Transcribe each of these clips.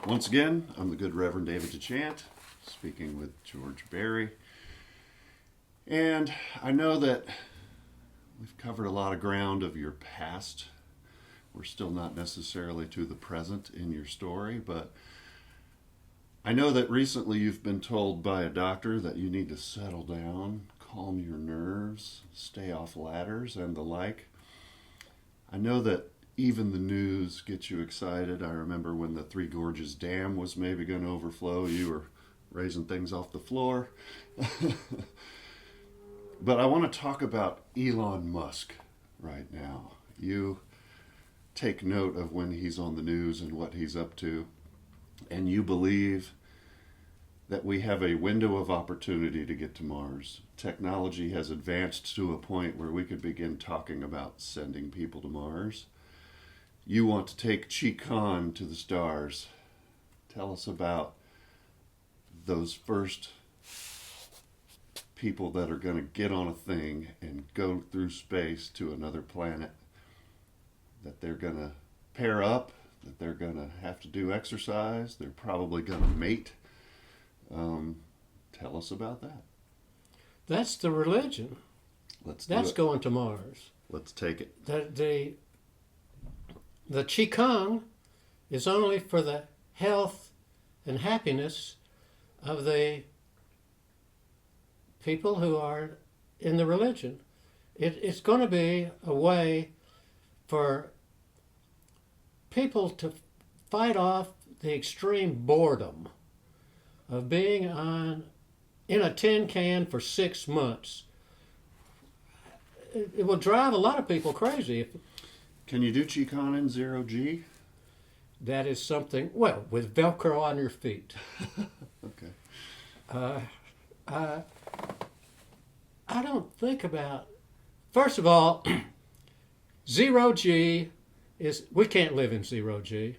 Once again, I'm the good Reverend David DeChant, speaking with George Barry. And I know that we've covered a lot of ground of your past. We're still not necessarily to the present in your story, but I know that recently you've been told by a doctor that you need to settle down, calm your nerves, stay off ladders, and the like. I know that even the news gets you excited. I remember when the Three Gorges Dam was maybe going to overflow, you were raising things off the floor. But I want to talk about Elon Musk right now. You take note of when he's on the news and what he's up to, and you believe that we have a window of opportunity to get to Mars. Technology has advanced to a point where we could begin talking about sending people to Mars. You want to take DeChant to the stars. Tell us about those first people that are going to get on a thing and go through space to another planet, that they're going to pair up, that they're going to have to do exercise, they're probably going to mate. Tell us about that. That's the religion. That's going to Mars. Let's take it. The Qigong is only for the health and happiness of the people who are in the religion. It's going to be a way for people to fight off the extreme boredom of being in a tin can for 6 months. It will drive a lot of people crazy. Can you do DeChant in 0G? That is something, well, with Velcro on your feet. Okay. I don't think about, first of all, 0G is, we can't live in 0G.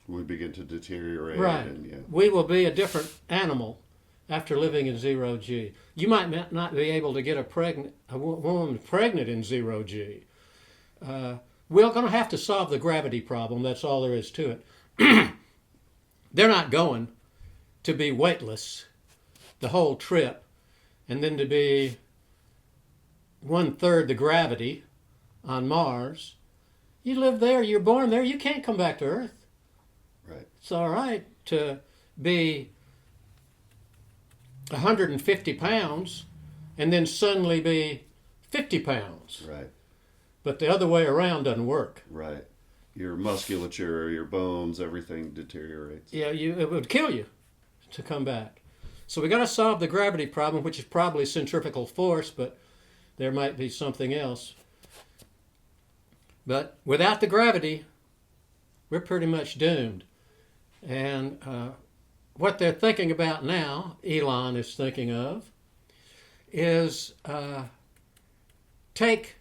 We begin to deteriorate. Right. And, yeah. We will be a different animal after living in 0G. You might not be able to get a woman pregnant in 0G. We're going to have to solve the gravity problem. That's all there is to it. They're not going to be weightless the whole trip and then to be 1/3 the gravity on Mars. You live there, you're born there, you can't come back to Earth. Right. It's all right to be 150 pounds and then suddenly be 50 pounds. Right. But the other way around doesn't work. Right. Your musculature, your bones, everything deteriorates. Yeah, it would kill you to come back. So we got to solve the gravity problem, which is probably centrifugal force, but there might be something else. But without the gravity, we're pretty much doomed. And what they're thinking about now, Elon is thinking of, is take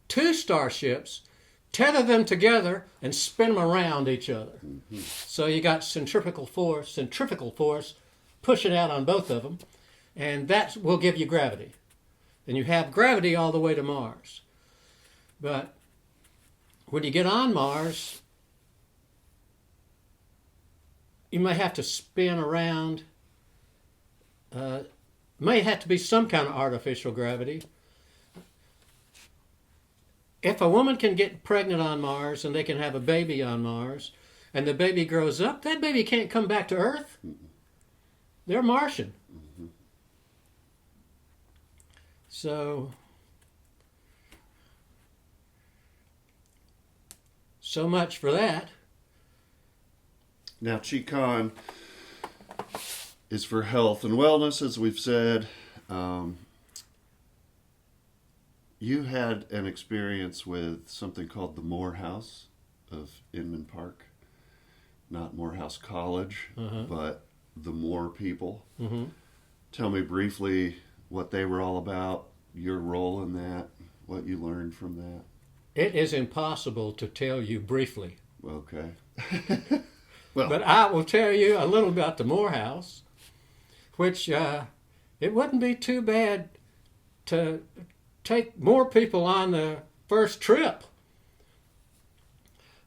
2 starships, tether them together, and spin them around each other. Mm-hmm. So you got centrifugal force pushing out on both of them, and that will give you gravity. And you have gravity all the way to Mars. But when you get on Mars, you may have to spin around. May have to be some kind of artificial gravity. If a woman can get pregnant on Mars and they can have a baby on Mars, and the baby grows up, that baby can't come back to Earth. They're Martian. Mm-hmm. So much for that. Now, DeChant is for health and wellness, as we've said. You had an experience with something called the Morehouse of Inman Park. Not Morehouse College, but the Moore people. Mm-hmm. Tell me briefly what they were all about, your role in that, what you learned from that. It is impossible to tell you briefly. Okay. Well, but I will tell you a little about the Morehouse, which it wouldn't be too bad to take more people on the first trip.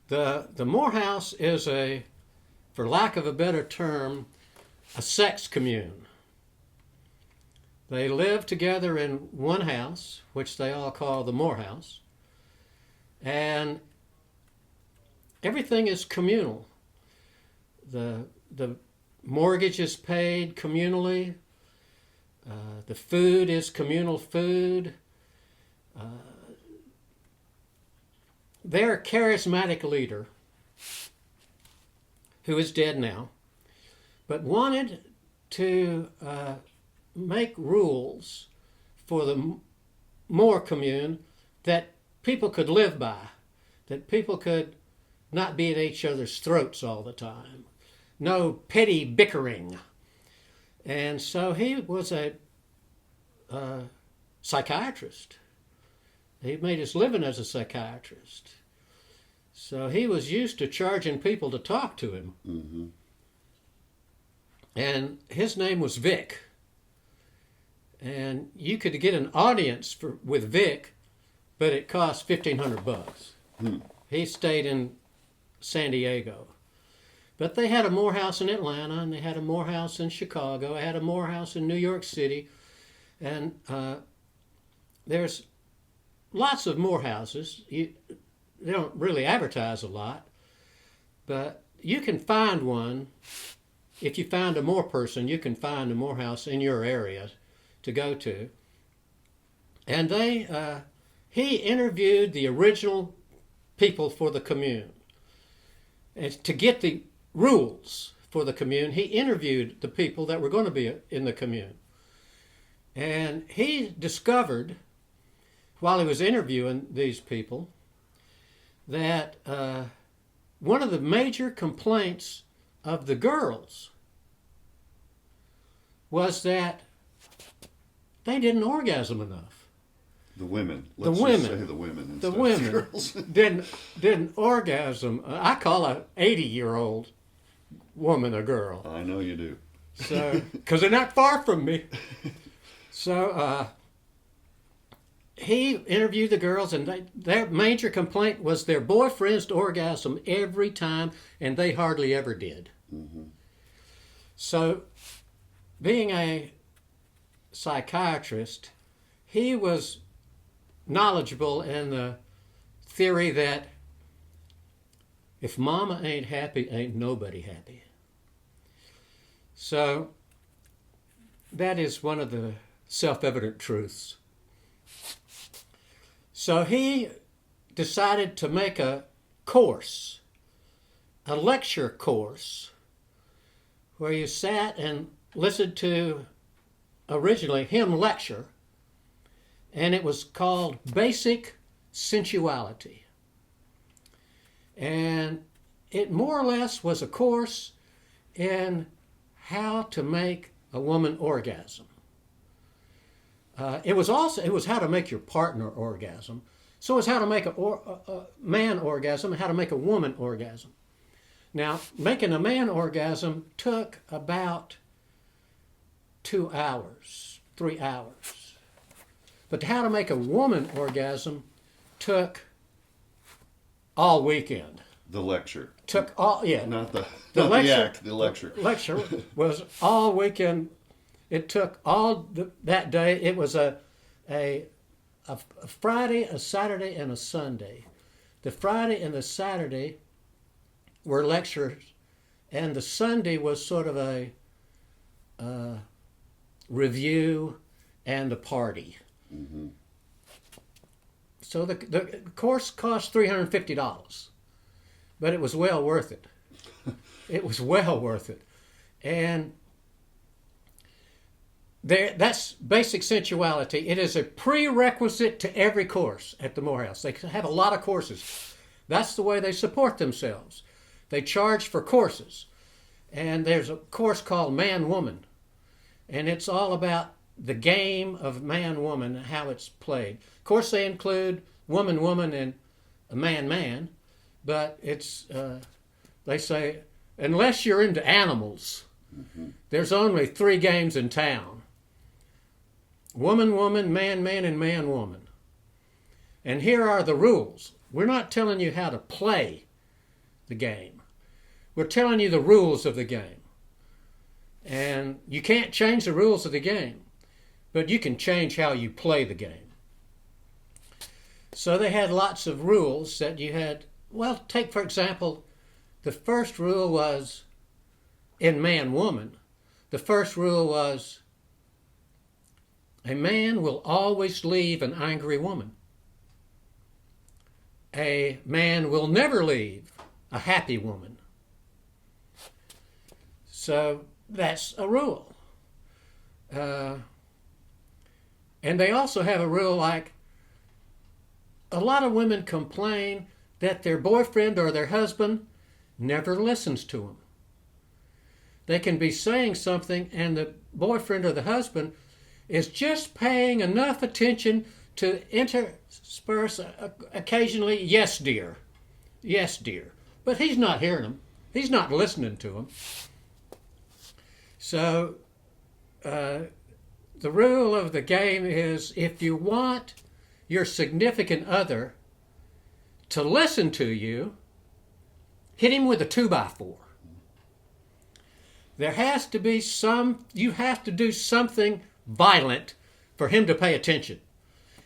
The Morehouse is for lack of a better term, a sex commune. They live together in one house, which they all call the Morehouse, and everything is communal. The mortgage is paid communally. The food is communal food. Their charismatic leader, who is dead now, but wanted to make rules for the Moore commune that people could live by, that people could not be at each other's throats all the time. No petty bickering. And so he was a psychiatrist. He made his living as a psychiatrist. So he was used to charging people to talk to him. Mm-hmm. And his name was Vic. And you could get an audience with Vic, but it cost $1,500. Hmm. He stayed in San Diego. But they had a Morehouse in Atlanta, and they had a Morehouse in Chicago. They had a Morehouse in New York City. And there's lots of Morehouses. They don't really advertise a lot, but you can find one. If you find a Moore person, you can find a Morehouse in your area to go to. And he interviewed the original people for the commune. And to get the rules for the commune, he interviewed the people that were going to be in the commune. And he discovered, while he was interviewing these people, that one of the major complaints of the girls was that they didn't orgasm enough. The women. The Let's women. just say the women. The instead of women girls. didn't orgasm. I call an 80-year-old woman a girl. I know you do. So, because they're not far from me. So he interviewed the girls, and their major complaint was their boyfriends orgasm every time, and they hardly ever did. Mm-hmm. So, being a psychiatrist, he was knowledgeable in the theory that if mama ain't happy, ain't nobody happy. So, that is one of the self-evident truths. So he decided to make a course, a lecture course, where you sat and listened to originally him lecture, and it was called Basic Sensuality. And it more or less was a course in how to make a woman orgasm. It was how to make your partner orgasm. So it was how to make a man orgasm and how to make a woman orgasm. Now, making a man orgasm took about 2 hours, 3 hours. But how to make a woman orgasm took all weekend. The lecture. Took all, yeah. Not the lecture, act, the lecture. Lecture was all weekend. It took all that day. It was a Friday, a Saturday, and a Sunday. The Friday and the Saturday were lectures, and the Sunday was sort of a review and a party. Mm-hmm. So the course cost $350, but it was well worth it. It was well worth it. And that's basic sensuality. It is a prerequisite to every course at the Morehouse. They have a lot of courses. That's the way they support themselves. They charge for courses. And there's a course called Man-Woman. And it's all about the game of man-woman and how it's played. Of course, they include woman-woman and man-man. But it's, they say, unless you're into animals, mm-hmm. There's only 3 games in town. Woman-woman, man-man, and man-woman. And here are the rules. We're not telling you how to play the game. We're telling you the rules of the game. And you can't change the rules of the game, but you can change how you play the game. So they had lots of rules that you had. Well, take, for example, the first rule was in man-woman. The first rule was a man will always leave an angry woman. A man will never leave a happy woman. So that's a rule. And they also have a rule like a lot of women complain that their boyfriend or their husband never listens to them. They can be saying something and the boyfriend or the husband is just paying enough attention to intersperse occasionally, yes, dear. Yes, dear. But he's not hearing them. He's not listening to them. So the rule of the game is if you want your significant other to listen to you, hit him with a 2x4. There has to be you have to do something violent for him to pay attention.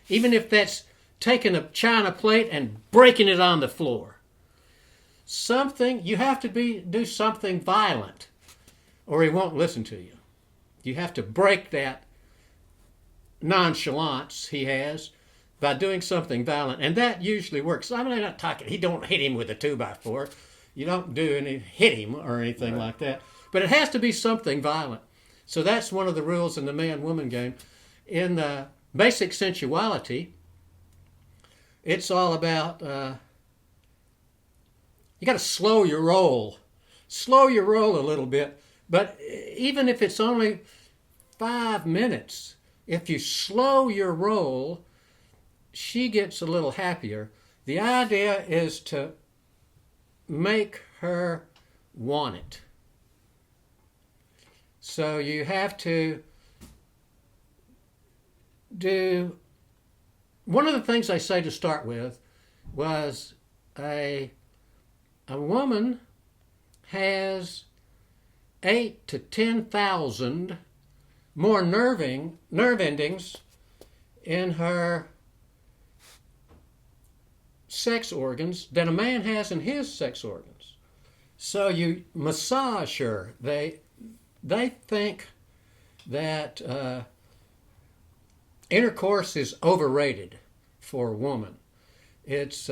Even if that's taking a china plate and breaking it on the floor. You have to do something violent or he won't listen to you. You have to break that nonchalance he has by doing something violent, and that usually works. I'm not talking, he don't hit him with a 2x4. You don't hit him or anything like that. But it has to be something violent. So that's one of the rules in the man-woman game. In the basic sensuality, it's all about, you got to slow your roll. Slow your roll a little bit. But even if it's only 5 minutes, if you slow your roll, she gets a little happier. The idea is to make her want it. So you have to do, one of the things I say to start with was a woman has 8 to 10,000 more nerve endings in her sex organs than a man has in his sex organs. So you massage her. They think that intercourse is overrated for a woman. It's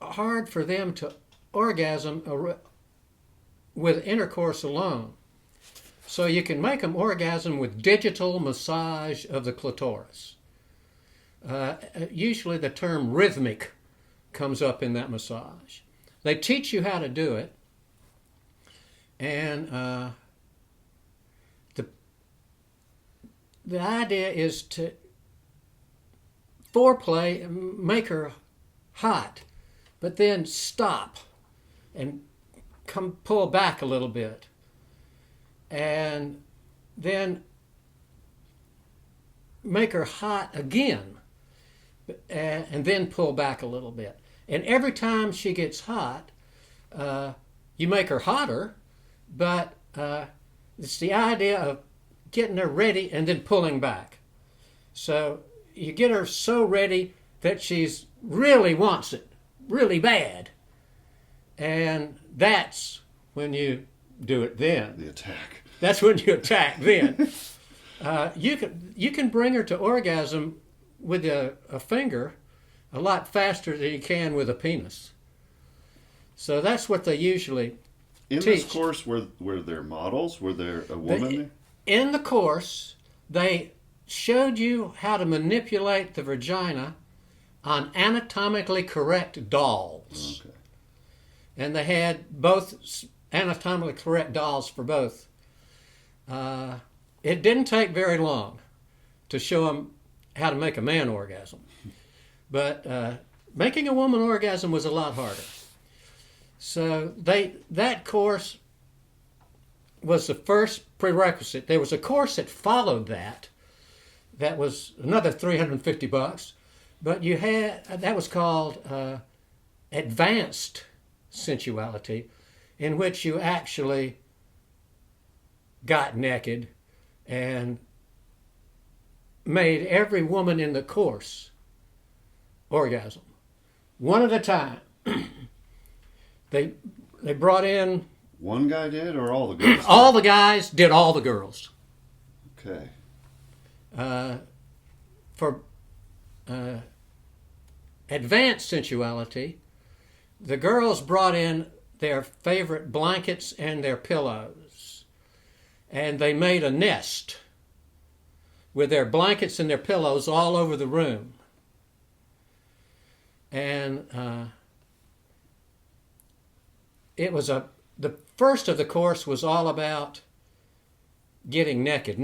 hard for them to orgasm with intercourse alone. So you can make them orgasm with digital massage of the clitoris. Usually the term rhythmic comes up in that massage. They teach you how to do it, and the idea is to foreplay and make her hot, but then stop and pull back a little bit, and then make her hot again, and then pull back a little bit. And every time she gets hot, you make her hotter, but it's the idea of getting her ready and then pulling back. So you get her so ready that she's really wants it, really bad. And that's when you do it then. The attack. That's when you attack then. You can bring her to orgasm with a finger a lot faster than you can with a penis. So that's what they usually in teach. This course, were there models? Were there a woman there? In the course, they showed you how to manipulate the vagina on anatomically correct dolls. Okay. And they had both anatomically correct dolls for both. It didn't take very long to show them how to make a man orgasm. But making a woman orgasm was a lot harder. So that course was the first prerequisite. There was a course that followed that was another $350, But you had, that was called advanced sensuality, in which you actually got naked and made every woman in the course orgasm, one at a time. They brought in, One guy did, or all the girls? all the guys did all the girls. Okay. For advanced sensuality, the girls brought in their favorite blankets and their pillows, and they made a nest with their blankets and their pillows all over the room. And it was the first of the course was all about getting naked.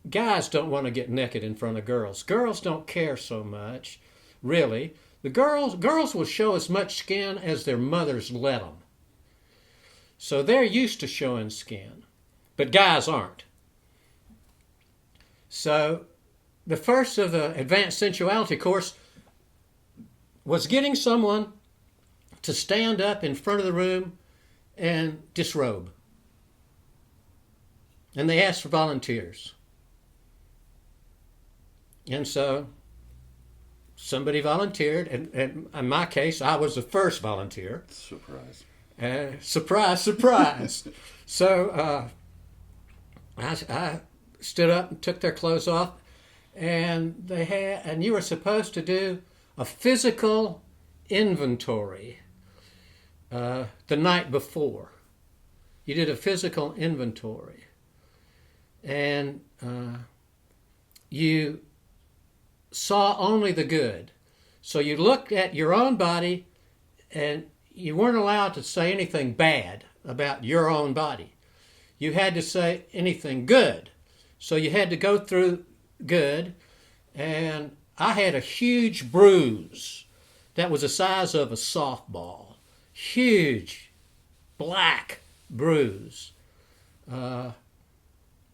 Guys don't want to get naked in front of girls. Girls don't care so much, really. The girls will show as much skin as their mothers let them. So they're used to showing skin, but guys aren't. So the first of the advanced sensuality course was getting someone to stand up in front of the room and disrobe. And they asked for volunteers. And so somebody volunteered, and in my case, I was the first volunteer. Surprise. Surprise, surprise. So I stood up and took their clothes off, and you were supposed to do a physical inventory the night before. You did a physical inventory, and you saw only the good. So you looked at your own body, and you weren't allowed to say anything bad about your own body. You had to say anything good. So you had to go through good, and I had a huge bruise that was the size of a softball. Huge, black bruise. And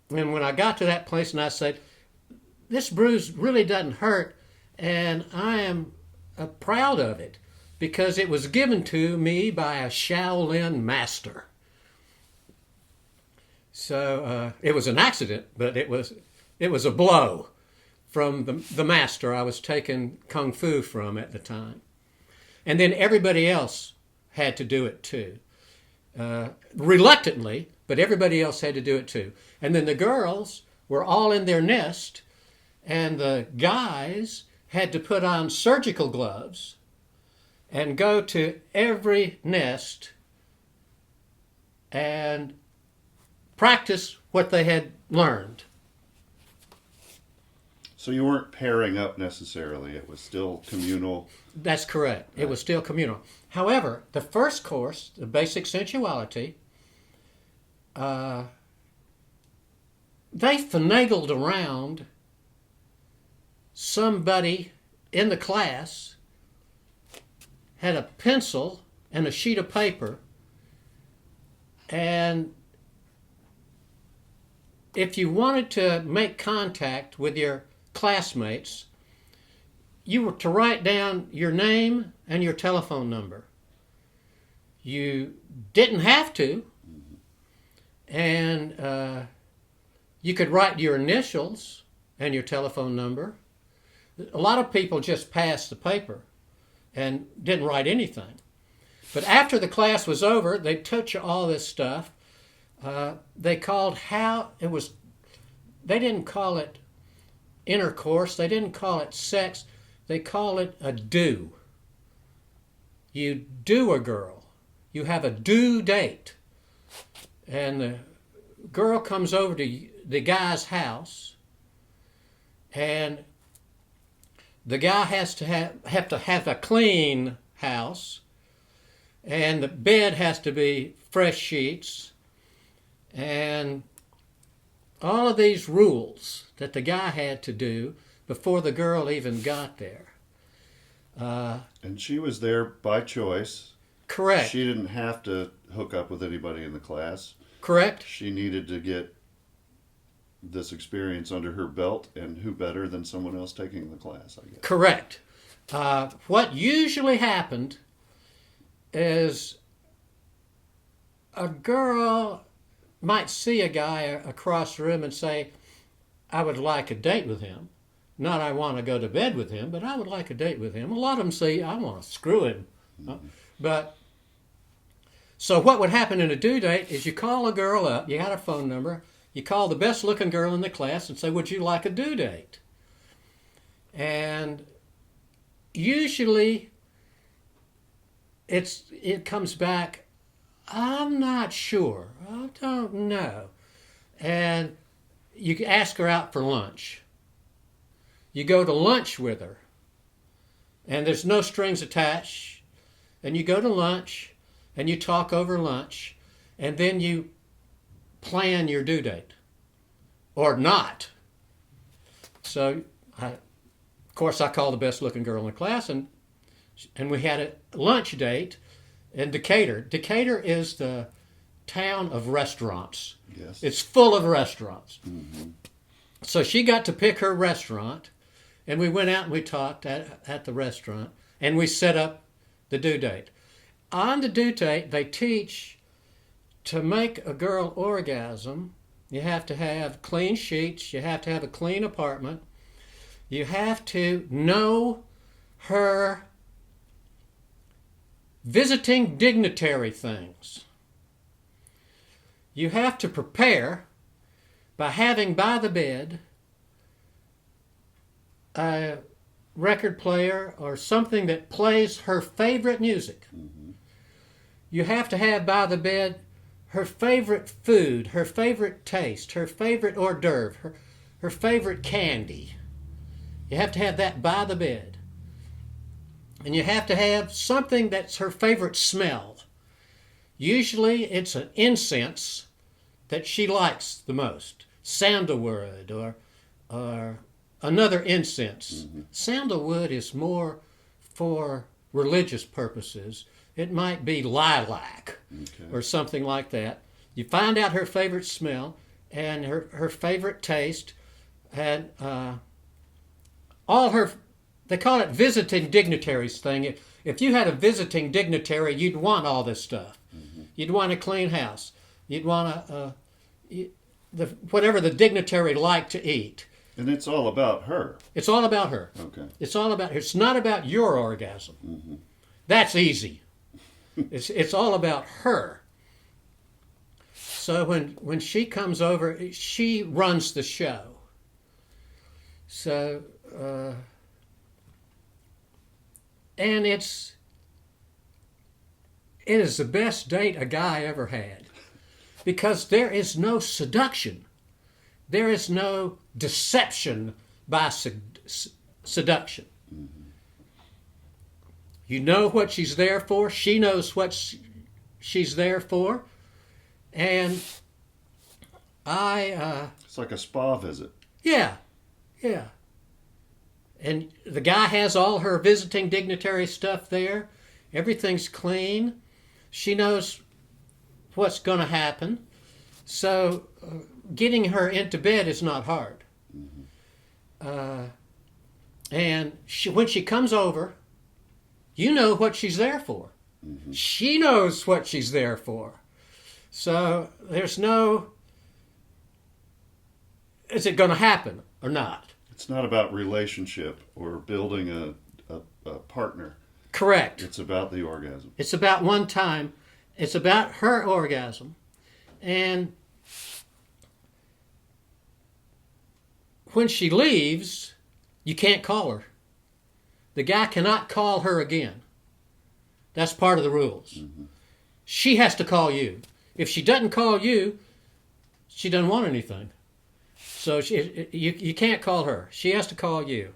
when I got to that place and I said, this bruise really doesn't hurt, and I am proud of it because it was given to me by a Shaolin master. So it was an accident, but it was a blow from the master I was taking Kung Fu from at the time. And then everybody else had to do it too. Reluctantly, but everybody else had to do it too. And then the girls were all in their nest, and the guys had to put on surgical gloves and go to every nest and practice what they had learned. So you weren't pairing up necessarily. It was still communal. That's correct. It was still communal. However, the first course, the basic sensuality, they finagled around somebody in the class had a pencil and a sheet of paper, and if you wanted to make contact with your classmates, you were to write down your name and your telephone number. You didn't have to, and you could write your initials and your telephone number. A lot of people just passed the paper and didn't write anything. But after the class was over, they taught you all this stuff. They didn't call it intercourse, they didn't call it sex, they call it a do. You do a girl. You have a due date. And the girl comes over to the guy's house, and the guy has to have a clean house, and the bed has to be fresh sheets, and all of these rules that the guy had to do before the girl even got there. And she was there by choice. Correct. She didn't have to hook up with anybody in the class. Correct. She needed to get this experience under her belt, and who better than someone else taking the class, I guess. Correct. What usually happened is a girl might see a guy across the room and say, I would like a date with him. Not I want to go to bed with him, but I would like a date with him. A lot of them say, I want to screw him. But so what would happen in a due date is you call a girl up, you got her phone number, you call the best looking girl in the class and say, would you like a due date? And usually it comes back, I'm not sure, I don't know. And you ask her out for lunch. You go to lunch with her, and there's no strings attached, and you go to lunch, and you talk over lunch, and then you plan your due date, or not. So, of course, I called the best looking girl in the class, and we had a lunch date in Decatur. Decatur is the town of restaurants. Yes. It's full of restaurants. Mm-hmm. So she got to pick her restaurant, and we went out and we talked at the restaurant, and we set up the due date. On the due date, they teach to make a girl orgasm, you have to have clean sheets, you have to have a clean apartment, you have to know her visiting dignitary things. You have to prepare by having by the bed a record player or something that plays her favorite music. Mm-hmm. You have to have by the bed her favorite food, her favorite taste, her favorite hors d'oeuvre, her favorite candy. You have to have that by the bed. And you have to have something that's her favorite smell. Usually it's an incense that she likes the most. Sandalwood or another incense. Mm-hmm. Sandalwood is more for religious purposes. It might be lilac or something like that. You find out her favorite smell and her favorite taste and all her, they call it visiting dignitaries thing. If you had a visiting dignitary, you'd want all this stuff. Mm-hmm. You'd want a clean house. You'd want whatever the dignitary liked to eat. And it's all about her. It's all about her. Okay. It's all about her. It's not about your orgasm. Mm-hmm. That's easy. It's all about her. So when she comes over, she runs the show. So and it is the best date a guy ever had, because there is no seduction. There is no deception by seduction. Mm-hmm. You know what she's there for. She knows what she's there for. And it's like a spa visit. Yeah. And the guy has all her visiting dignitary stuff there. Everything's clean. She knows what's going to happen. So getting her into bed is not hard. Mm-hmm. And when she comes over, you know what she's there for. Mm-hmm. She knows what she's there for. So there's no, is it going to happen or not? It's not about relationship or building a partner. Correct. It's about the orgasm. It's about one time. It's about her orgasm. And when she leaves, you can't call her. The guy cannot call her again. That's part of the rules. Mm-hmm. She has to call you. If she doesn't call you, she doesn't want anything. So you can't call her. She has to call you.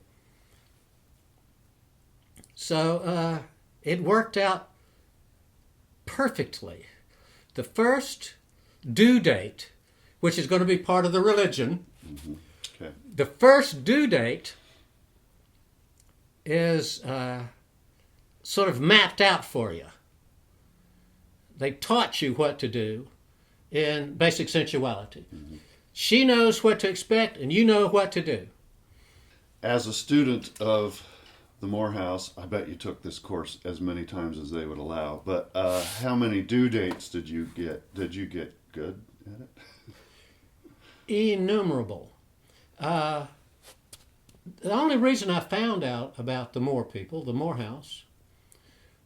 So it worked out perfectly. The first due date, which is going to be part of the religion, mm-hmm. Okay. The first due date is sort of mapped out for you. They taught you what to do in basic sensuality. Mm-hmm. She knows what to expect, and you know what to do. As a student of the Morehouse, I bet you took this course as many times as they would allow. But how many due dates did you get? Did you get good at it? Innumerable. The only reason I found out about the Morehouse,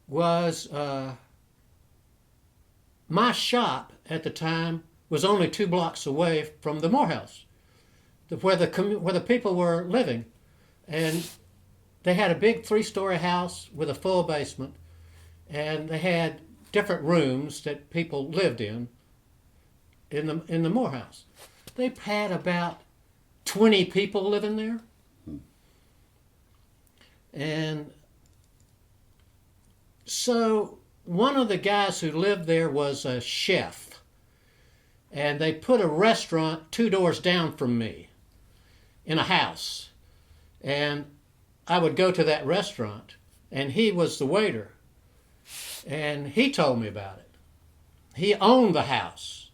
was my shop at the time was only 2 blocks away from the Morehouse, where the people were living, and they had a big 3-story house with a full basement, and they had different rooms that people lived in the Morehouse. They had about 20 people living there, and so one of the guys who lived there was a chef, and they put a restaurant 2 doors down from me in a house, and I would go to that restaurant, and he was the waiter, and he told me about it. He owned the house,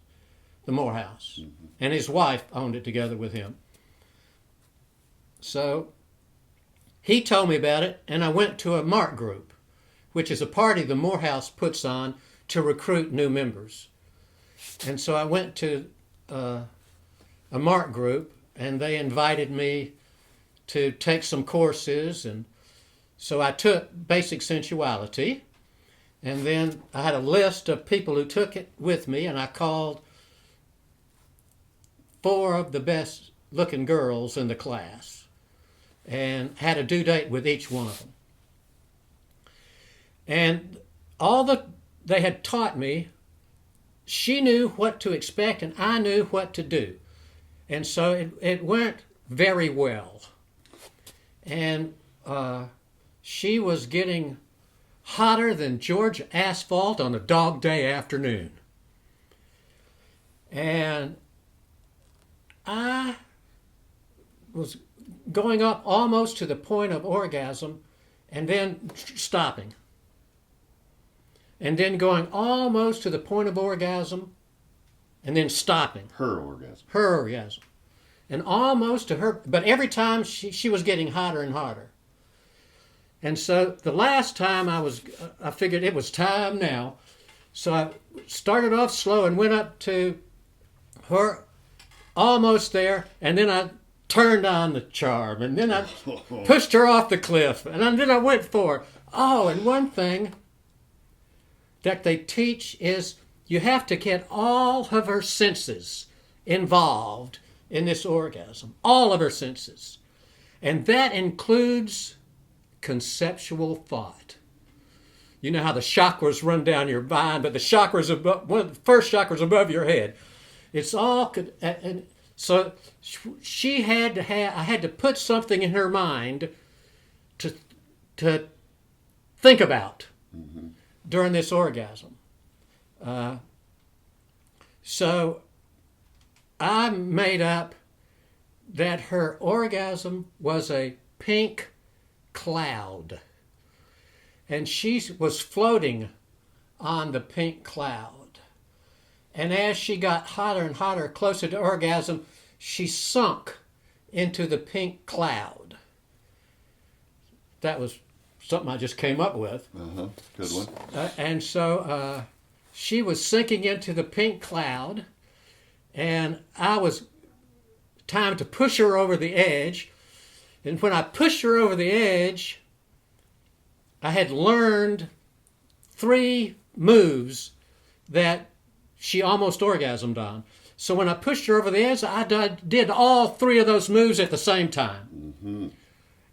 the Morehouse, and his wife owned it together with him. So he told me about it, and I went to a Mark group, which is a party the Morehouse puts on to recruit new members. And so I went to a Mark group, and they invited me to take some courses, and so I took Basic Sensuality, and then I had a list of people who took it with me, and I called 4 of the best looking girls in the class and had a due date with each one of them. And all that they had taught me, she knew what to expect and I knew what to do. And so it went very well. And she was getting hotter than Georgia asphalt on a dog day afternoon. And I was going up almost to the point of orgasm and then stopping. And then going almost to the point of orgasm and then stopping. Her orgasm. Her orgasm. And almost to her, but every time she was getting hotter and hotter. And so the last time I figured it was time now. So I started off slow and went up to her almost there, and then I turned on the charm, and then I pushed her off the cliff, and then I went for it. Oh, and one thing that they teach is you have to get all of her senses involved in this orgasm, all of her senses. And that includes conceptual thought. You know how the chakras run down your spine, but the chakras above, one of the first chakras above your head. It's all, and so she had to have, I had to put something in her mind to think about during this orgasm. So I made up that her orgasm was a pink cloud, and she was floating on the pink cloud. And as she got hotter and hotter, closer to orgasm, she sunk into the pink cloud. That was something I just came up with. Good one. And so she was sinking into the pink cloud, and I was time to push her over the edge. And when I pushed her over the edge, I had learned 3 moves that she almost orgasmed on. So when I pushed her over the edge, I did all 3 of those moves at the same time.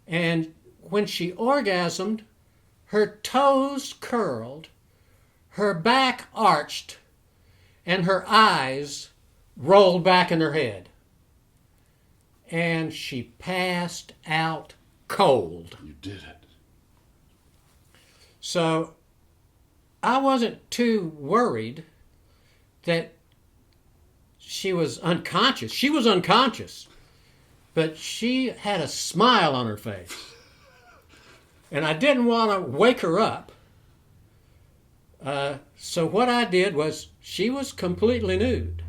And when she orgasmed, her toes curled, her back arched, and her eyes rolled back in her head. And she passed out cold. You did it. So I wasn't too worried that she was unconscious. She was unconscious, but she had a smile on her face. And I didn't want to wake her up. So what I did was, she was completely nude.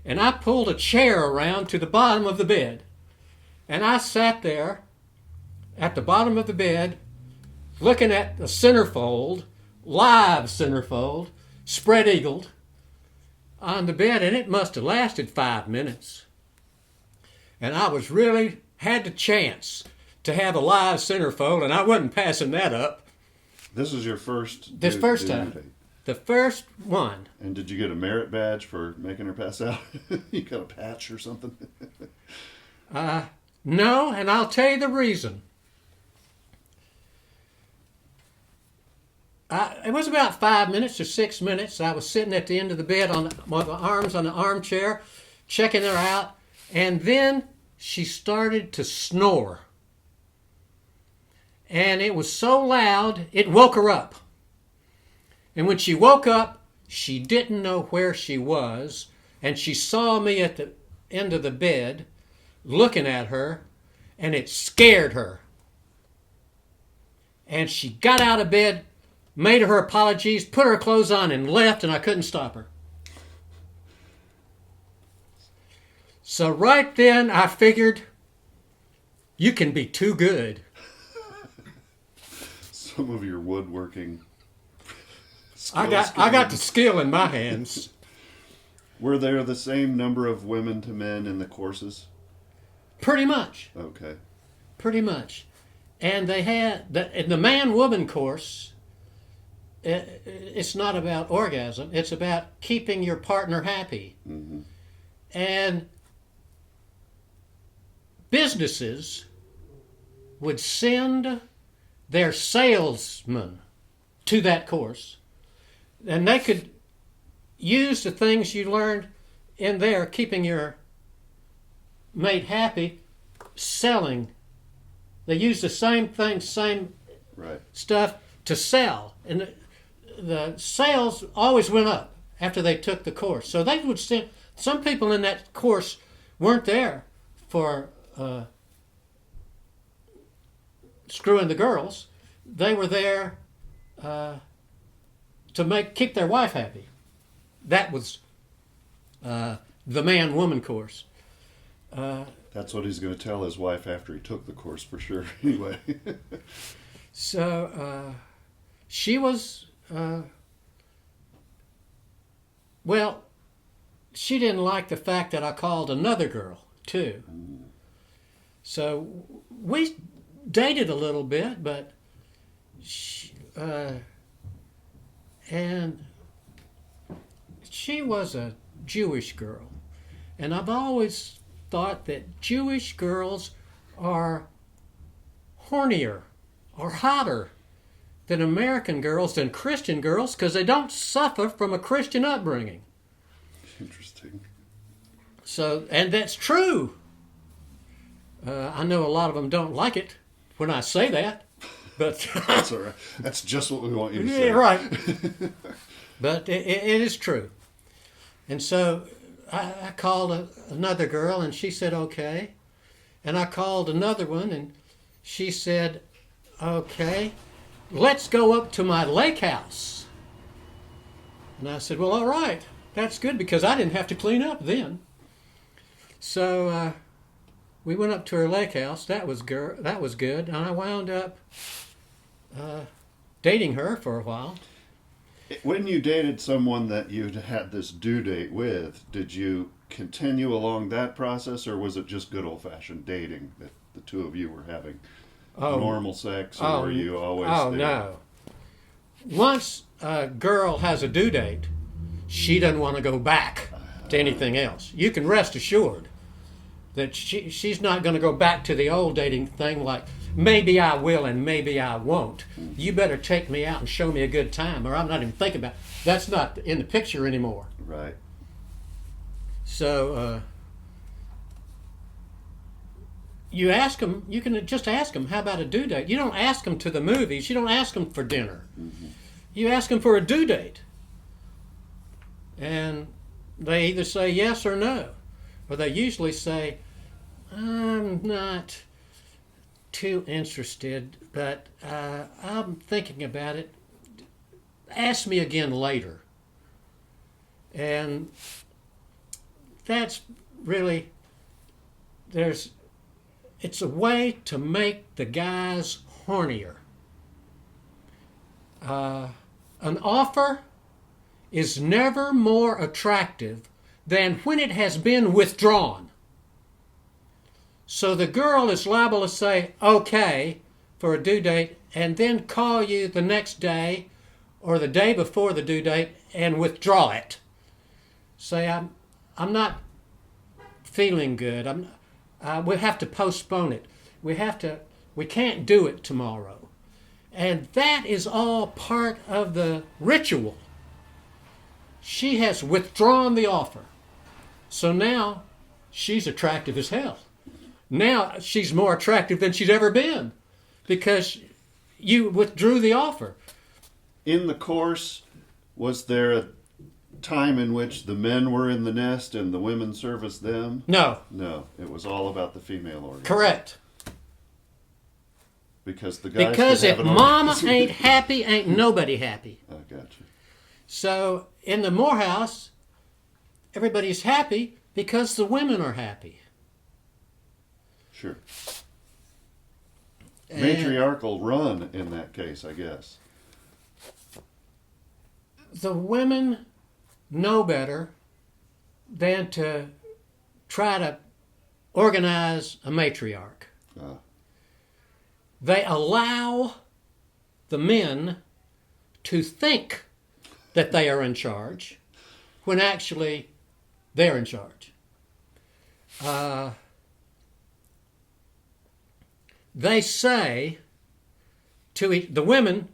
and I pulled a chair around to the bottom of the bed. And I sat there at the bottom of the bed looking at the centerfold, live centerfold, spread-eagled on the bed, and it must have lasted 5 minutes. And I was really had the chance to have a live centerfold, and I wasn't passing that up. This was your first First time. date. The first one. And did you get a merit badge for making her pass out? You got a patch or something? No, and I'll tell you the reason. It was about 5 minutes or 6 minutes. I was sitting at the end of the bed with my arms on the armchair, checking her out, and then she started to snore. And it was so loud, it woke her up. And when she woke up, she didn't know where she was, and she saw me at the end of the bed looking at her, and it scared her. And she got out of bed, made her apologies, put her clothes on, and left, and I couldn't stop her. So right then I figured, you can be too good. Some of your woodworking I got the skill in my hands. Were there the same number of women to men in the courses? Pretty much. Okay. Pretty much. And they had, in the man-woman course, it's not about orgasm. It's about keeping your partner happy. Mm-hmm. And businesses would send their salesmen to that course, and they could use the things you learned in there, keeping your mate happy, selling. They used the same things, same Right. stuff to sell, and the sales always went up after they took the course. So they would send, some people in that course weren't there for screwing the girls. They were there to keep their wife happy. That was the man-woman course. That's what he's going to tell his wife after he took the course for sure. Anyway. So she was, well, she didn't like the fact that I called another girl too. So we dated a little bit, but and she was a Jewish girl. And I've always thought that Jewish girls are hornier or hotter than American girls, than Christian girls, because they don't suffer from a Christian upbringing. Interesting. So, and that's true. I know a lot of them don't like it when I say that, but That's all right. That's just what we want you to say. yeah, right. But it is true. And so I called another girl, and she said okay. And I called another one, and she said, okay, let's go up to my lake house. And I said, well, all right, that's good, because I didn't have to clean up then. So we went up to her lake house. That was good. And I wound up dating her for a while. When you dated someone that you'd had this due date with, did you continue along that process, or was it just good old-fashioned dating that the two of you were having normal sex, or were you always there? No. Once a girl has a due date, she doesn't want to go back to anything else. You can rest assured that she's not going to go back to the old dating thing like, maybe I will and maybe I won't. You better take me out and show me a good time, or I'm not even thinking about it. That's not in the picture anymore. Right. So you ask them, you can just ask them, how about a due date? You don't ask them to the movies. You don't ask them for dinner. Mm-hmm. You ask them for a due date. And they either say yes or no. Or they usually say, I'm not too interested, but I'm thinking about it. Ask me again later. And that's really, it's a way to make the guys hornier. An offer is never more attractive than when it has been withdrawn. So the girl is liable to say okay for a due date and then call you the next day or the day before the due date and withdraw it. Say, I'm not feeling good. We have to postpone it. We can't do it tomorrow. And that is all part of the ritual. She has withdrawn the offer. So now she's attractive as hell. Now she's more attractive than she's ever been because you withdrew the offer. In the course, was there a time in which the men were in the nest and the women serviced them? No. No, it was all about the female orgasm. Correct. Because the guys Because could if have an mama orgasm. ain't happy, ain't nobody happy. I got you. So in the Morehouse, everybody's happy because the women are happy. Sure. And Matriarchal run in that case, I guess. the women know better than to try to organize a matriarch. They allow the men to think that they are in charge when actually they're in charge. They say the women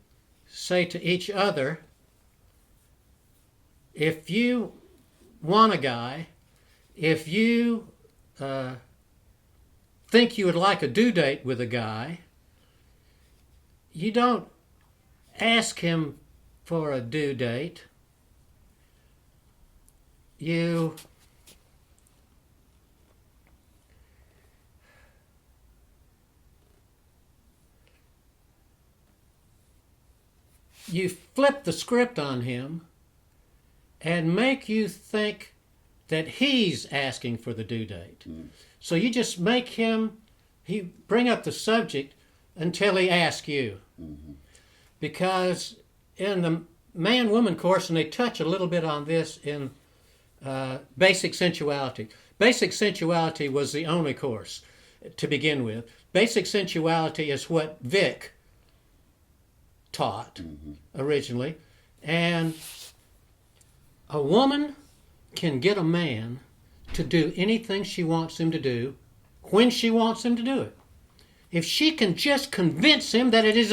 say to each other, if you want a guy, if you think you would like a due date with a guy, you don't ask him for a due date. You flip the script on him and make you think that he's asking for the due date. So you just make him, bring up the subject until he asks you. Because in the man-woman course, and they touch a little bit on this in Basic Sensuality. Basic Sensuality was the only course to begin with. Basic Sensuality is what Vic taught originally. And a woman can get a man to do anything she wants him to do when she wants him to do it. If she can just convince him that it is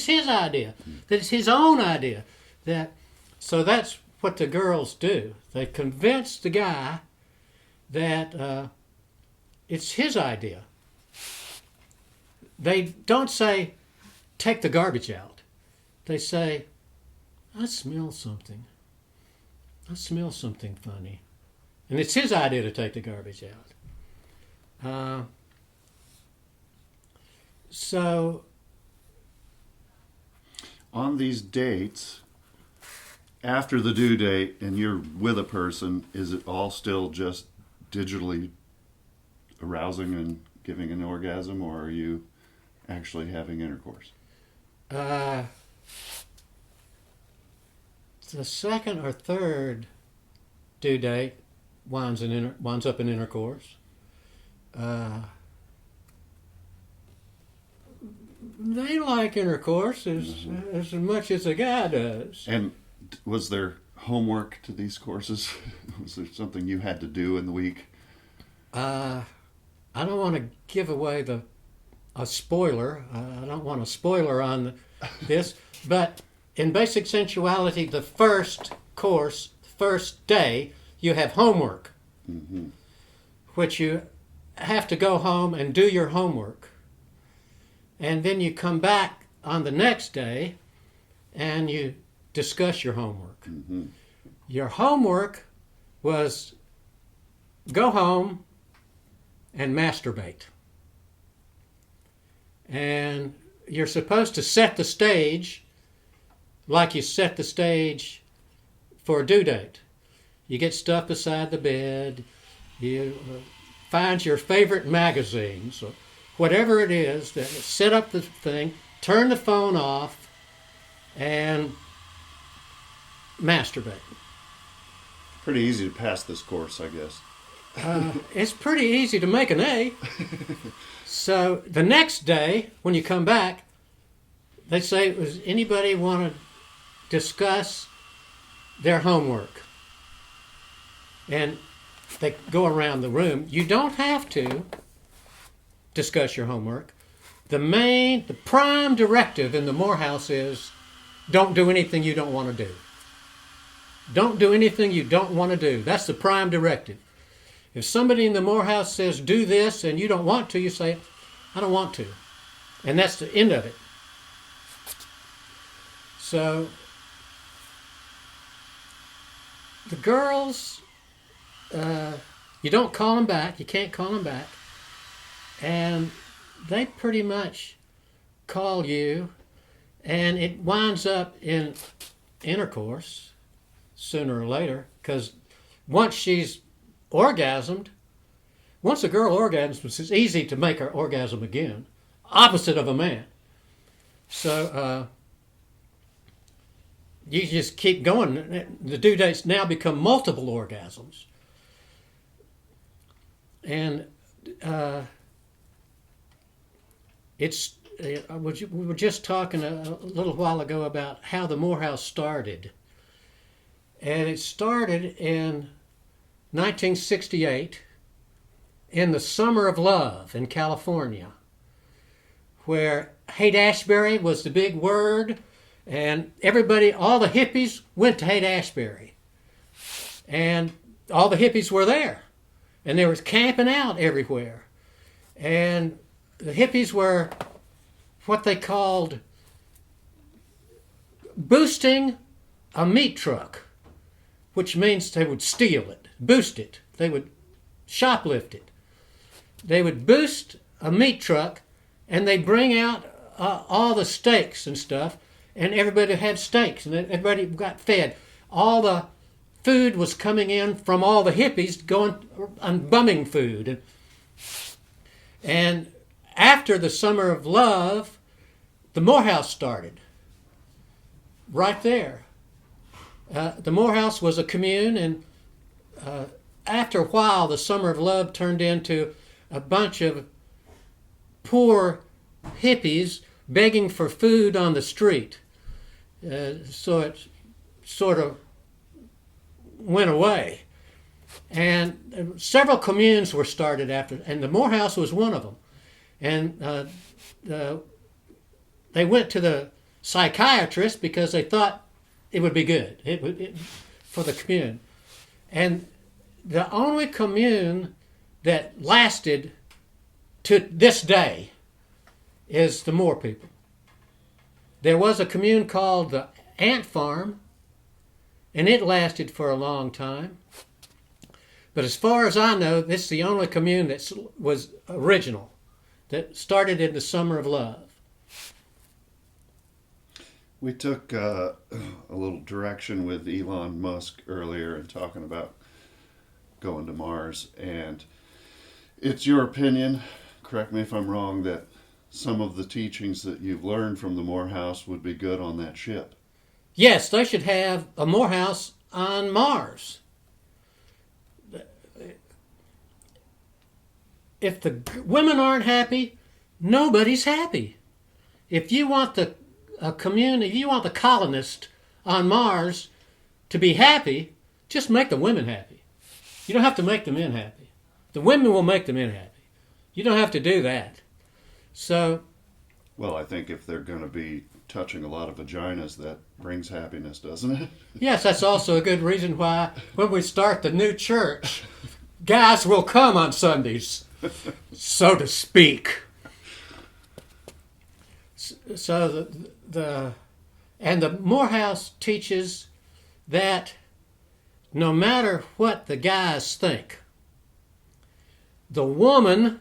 his idea, that it's his own idea. So that's what the girls do. They convince the guy that it's his idea. They don't say, take the garbage out. They say, I smell something. I smell something funny. And it's his idea to take the garbage out. So on these dates, after the due date and you're with a person, is it all still just digitally arousing and giving an orgasm, or are you actually having intercourse? the second or third due date winds up in intercourse. They like intercourse as much as a guy does. And was there homework to these courses? Was there something you had to do in the week? I don't want to give away a spoiler. I don't want a spoiler on this, but in Basic Sensuality, the first course, first day, you have homework, which you have to go home and do your homework. And then you come back on the next day and you discuss your homework. Your homework was go home and masturbate. And you're supposed to set the stage like you set the stage for a due date. You get stuff beside the bed. You find your favorite magazines, or whatever it is. That set up the thing, turn the phone off, and masturbate. Pretty easy to pass this course, I guess. It's pretty easy to make an A. So the next day, when you come back, they say, does anybody want to discuss their homework? And they go around the room. You don't have to discuss your homework. The prime directive in the Morehouse is don't do anything you don't want to do. Don't do anything you don't want to do. That's the prime directive. If somebody in the Morehouse says do this and you don't want to, you say, I don't want to. And that's the end of it. So the girls, you don't call them back. You can't call them back. And they pretty much call you, and it winds up in intercourse sooner or later, because once she's orgasmed, once a girl orgasms, it's easy to make her orgasm again, opposite of a man. So you just keep going. The due dates now become multiple orgasms. And we were just talking a little while ago about how the Morehouse started. And it started in 1968 in the Summer of Love in California, where Haight-Ashbury was the big word, and everybody, all the hippies went to Haight-Ashbury. And all the hippies were there, and they were camping out everywhere. And the hippies were what they called boosting a meat truck, which means they would steal it, boost it. They would shoplift it. They would boost a meat truck, and they'd bring out all the steaks and stuff, and everybody had steaks, and everybody got fed. All the food was coming in from all the hippies going and bumming food. And after the Summer of Love, the Morehouse started. Right there. The Morehouse was a commune, and after a while, the Summer of Love turned into a bunch of poor hippies begging for food on the street. So it sort of went away. And several communes were started after, and the Morehouse was one of them. And they went to the psychiatrist because they thought it would be good for the commune. And the only commune that lasted to this day is the Moore people. There was a commune called the Ant Farm, and it lasted for a long time. But as far as I know, this is the only commune that was original, that started in the Summer of Love. We took a little direction with Elon Musk earlier in talking about going to Mars, and it's your opinion, correct me if I'm wrong, that some of the teachings that you've learned from the Morehouse would be good on that ship. Yes, they should have a Morehouse on Mars. If the women aren't happy, nobody's happy. If you want the if you want the colonists on Mars to be happy, just make the women happy. You don't have to make the men happy. The women will make the men happy. You don't have to do that. So, well, I think if they're going to be touching a lot of vaginas, that brings happiness, doesn't it? Yes, that's also a good reason why when we start the new church, guys will come on Sundays, so to speak. So the Morehouse teaches that no matter what the guys think, the woman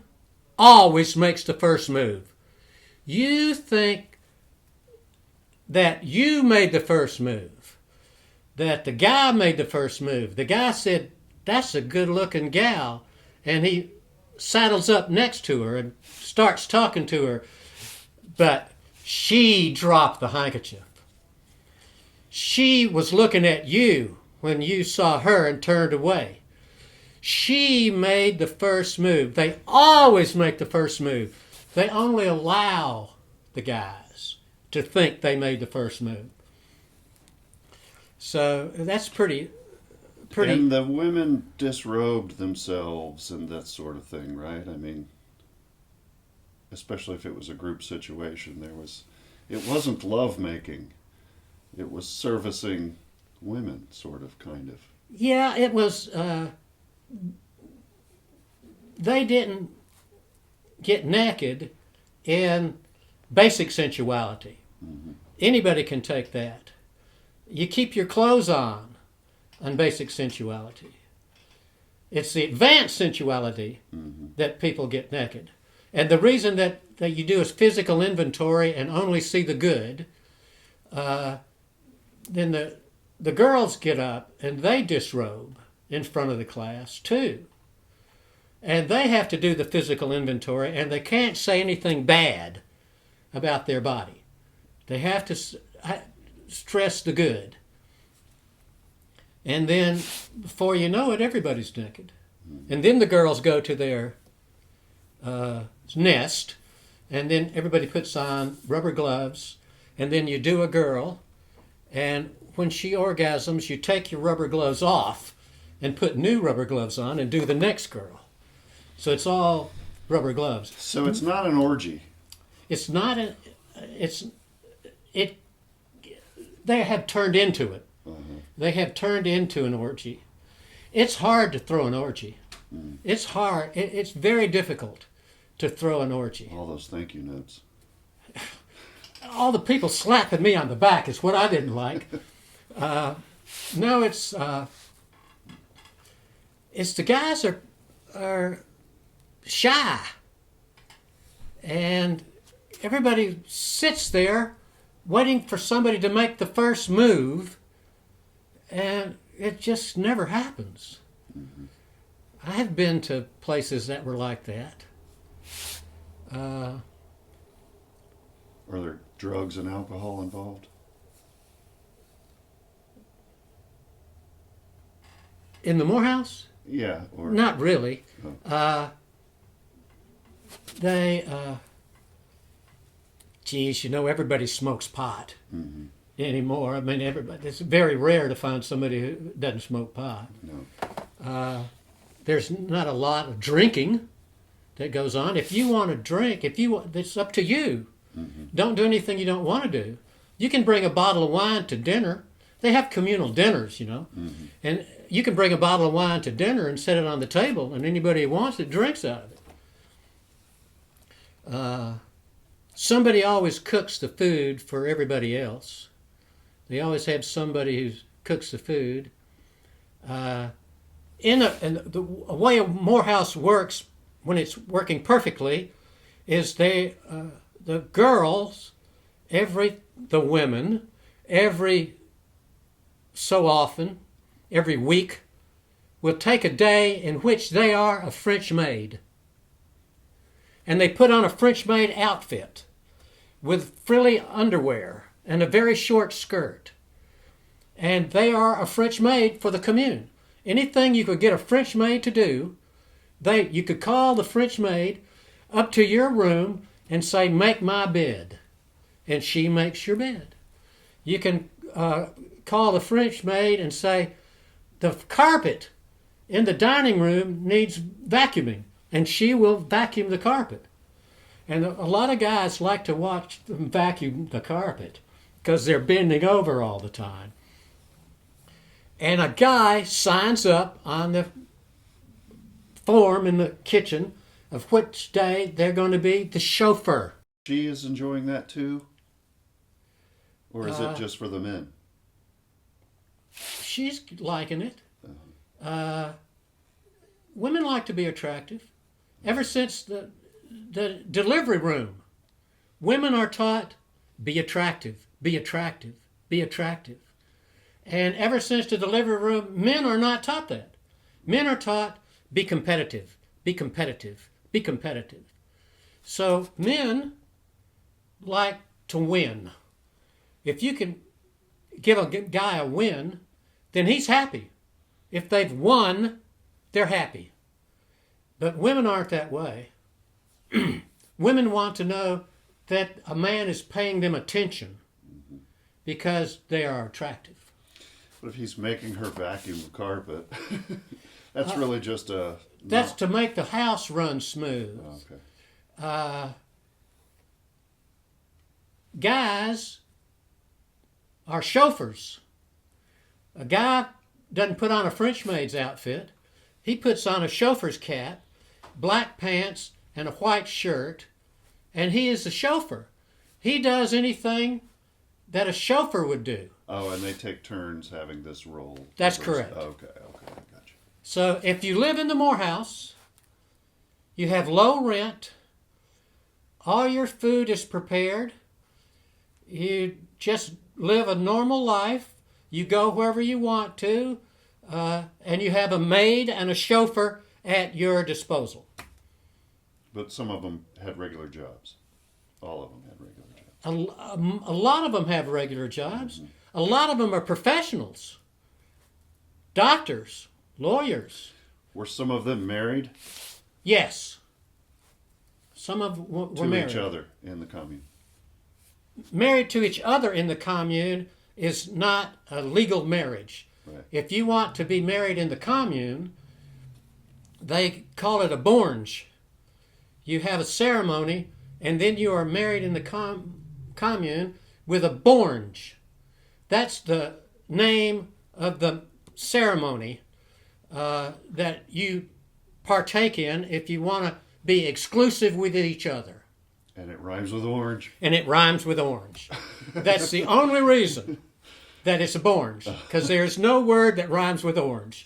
always makes the first move. You think that you made the first move, that the guy made the first move. The guy said, "That's a good-looking gal," and he saddles up next to her and starts talking to her, but she dropped the handkerchief. She was looking at you when you saw her and turned away. She made the first move. They always make the first move. They only allow the guys to think they made the first move. So that's pretty. And the women disrobed themselves and that sort of thing, right? I mean, especially if it was a group situation, it wasn't lovemaking. It was servicing women, sort of, kind of. Yeah, it was. They didn't get naked in basic sensuality. Mm-hmm. Anybody can take that. You keep your clothes on basic sensuality. It's the advanced sensuality that people get naked. And the reason that you do is physical inventory and only see the good, then the girls get up and they disrobe in front of the class too. And they have to do the physical inventory, and they can't say anything bad about their body. They have to stress the good. And then, before you know it, everybody's naked. And then the girls go to their nest, and then everybody puts on rubber gloves, and then you do a girl, and when she orgasms, you take your rubber gloves off and put new rubber gloves on and do the next girl. So it's all rubber gloves. So it's not an orgy. It's not they have turned into it. They have turned into an orgy. It's hard to throw an orgy. It's hard. It's very difficult to throw an orgy. All those thank you notes. All the people slapping me on the back is what I didn't like. No, it's the guys are shy, and everybody sits there waiting for somebody to make the first move, and it just never happens. I have been to places that were like that. Are there drugs and alcohol involved? In the Morehouse? Yeah. Or Not really. Oh. Everybody smokes pot anymore. I mean, it's very rare to find somebody who doesn't smoke pot. No. There's not a lot of drinking that goes on. If you want to drink, it's up to you. Don't do anything you don't want to do. You can bring a bottle of wine to dinner. They have communal dinners, and you can bring a bottle of wine to dinner and set it on the table, and anybody who wants it drinks out of it. Somebody always cooks the food for everybody else. They always have somebody who cooks the food. And the way a Morehouse works when it's working perfectly is the girls, the women, every so often, every week, will take a day in which they are a French maid. And they put on a French maid outfit with frilly underwear and a very short skirt. And they are a French maid for the commune. Anything you could get a French maid to do, you could call the French maid up to your room and say, "Make my bed." And she makes your bed. You can call the French maid and say, "The carpet in the dining room needs vacuuming," and she will vacuum the carpet. And a lot of guys like to watch them vacuum the carpet because they're bending over all the time. And a guy signs up on the form in the kitchen of which day they're going to be the chauffeur. She is enjoying that too? Or is it just for the men? She's liking it. Women like to be attractive. Ever since the delivery room, women are taught, be attractive, be attractive, be attractive. And ever since the delivery room, men are not taught that. Men are taught, be competitive, be competitive, be competitive. So men like to win. If you can give a guy a win, then he's happy. If they've won, they're happy. But women aren't that way. Women want to know that a man is paying them attention because they are attractive. But if he's making her vacuum the carpet, that's really just a... That's to make the house run smooth. Okay. Guys are chauffeurs. A guy doesn't put on a French maid's outfit. He puts on a chauffeur's cap, black pants, and a white shirt, and he is a chauffeur. He does anything that a chauffeur would do. Oh, and they take turns having this role. That's correct. Okay, gotcha. So if you live in the Morehouse, you have low rent, all your food is prepared, you just live a normal life, you go wherever you want to, and you have a maid and a chauffeur at your disposal. But some of them had regular jobs. All of them had regular jobs. A lot of them have regular jobs. Mm-hmm. A lot of them are professionals. Doctors, lawyers. Were some of them married? Yes. Some of them were married. To each other in the commune. Married to each other in the commune is not a legal marriage. Right. If you want to be married in the commune, they call it a borge. You have a ceremony, and then you are married in the commune with a borge. That's the name of the ceremony that you partake in if you want to be exclusive with each other. And it rhymes with orange. And it rhymes with orange. That's the only reason that it's a borge, because there's no word that rhymes with orange.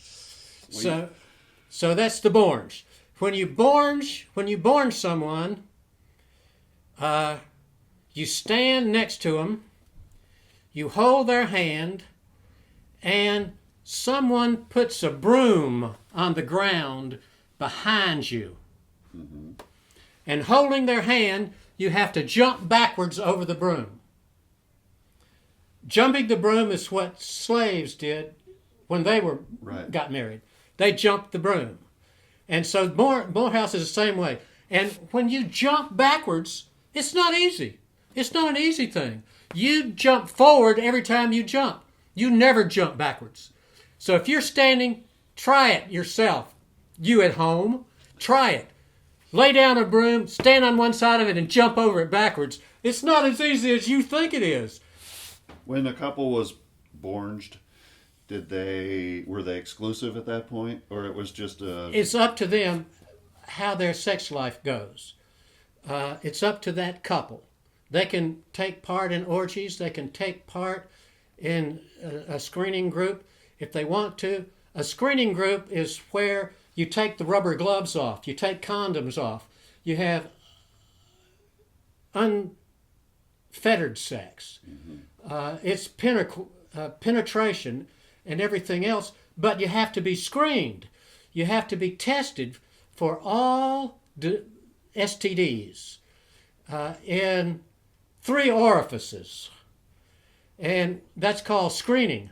So that's the borge. When you borge someone, you stand next to them, you hold their hand, and someone puts a broom on the ground behind you. Mm-hmm. And holding their hand, you have to jump backwards over the broom. Jumping the broom is what slaves did when they got married. They jumped the broom. And so Morehouse is the same way. And when you jump backwards, it's not easy. It's not an easy thing. You jump forward every time you jump. You never jump backwards. So if you're standing, try it yourself. You at home, try it. Lay down a broom, stand on one side of it, and jump over it backwards. It's not as easy as you think it is. When a couple was borged, were they exclusive at that point, or it was just a... It's up to them how their sex life goes. It's up to that couple. They can take part in orgies. They can take part in a screening group if they want to. A screening group is where you take the rubber gloves off. You take condoms off. You have unfettered sex. Mm-hmm. It's penetration and everything else, but you have to be screened. You have to be tested for all STDs in 3 orifices, and that's called screening.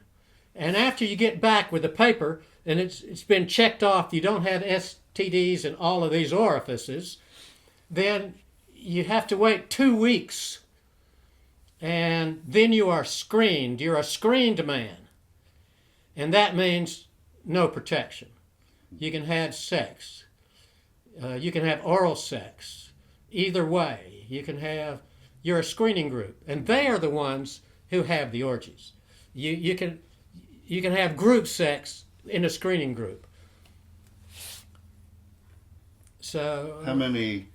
And after you get back with the paper and it's been checked off, you don't have STDs in all of these orifices, then you have to wait 2 weeks, and then you are screened. You're a screened man. And that means no protection. You can have sex. You can have oral sex. Either way, you're a screening group. And they are the ones who have the orgies. You can have group sex in a screening group. So how many...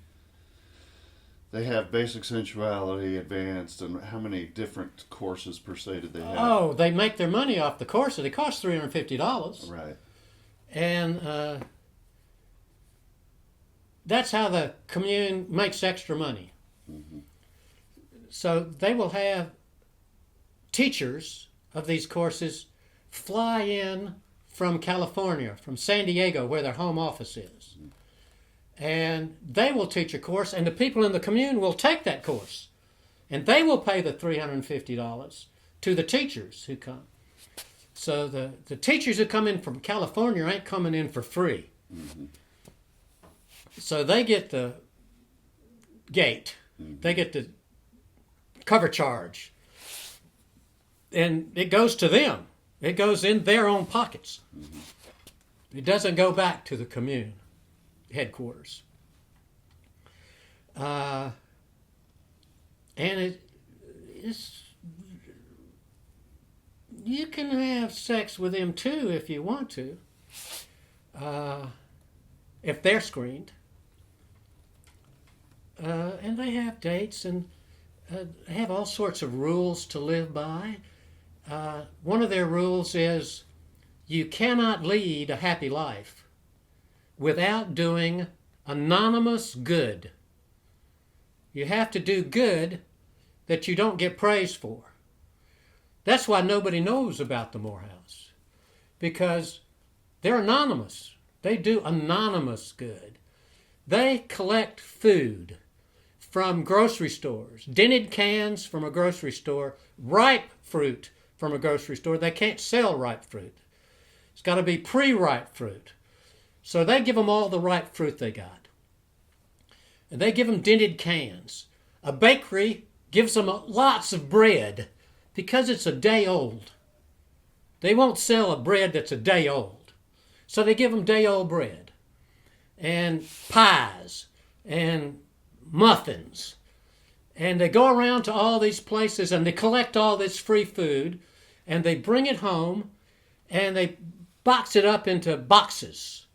They have basic sensuality, advanced, and how many different courses per se did they have? Oh, they make their money off the course. They cost $350. Right. And that's how the commune makes extra money. Mm-hmm. So they will have teachers of these courses fly in from California, from San Diego, where their home office is. And they will teach a course, and the people in the commune will take that course. And they will pay the $350 to the teachers who come. So the teachers who come in from California ain't coming in for free. Mm-hmm. So they get the gate. Mm-hmm. They get the cover charge. And it goes to them. It goes in their own pockets. Mm-hmm. It doesn't go back to the commune headquarters. And it's you can have sex with them too if you want to, if they're screened. And they have dates and have all sorts of rules to live by. One of their rules is you cannot lead a happy life without doing anonymous good. You have to do good that you don't get praise for. That's why nobody knows about the Morehouse, because they're anonymous. They do anonymous good. They collect food from grocery stores, dented cans from a grocery store, ripe fruit from a grocery store. They can't sell ripe fruit. It's got to be pre-ripe fruit. So they give them all the ripe fruit they got. And they give them dented cans. A bakery gives them lots of bread because it's a day old. They won't sell a bread that's a day old. So they give them day-old bread and pies and muffins. And they go around to all these places and they collect all this free food and they bring it home and they box it up into boxes.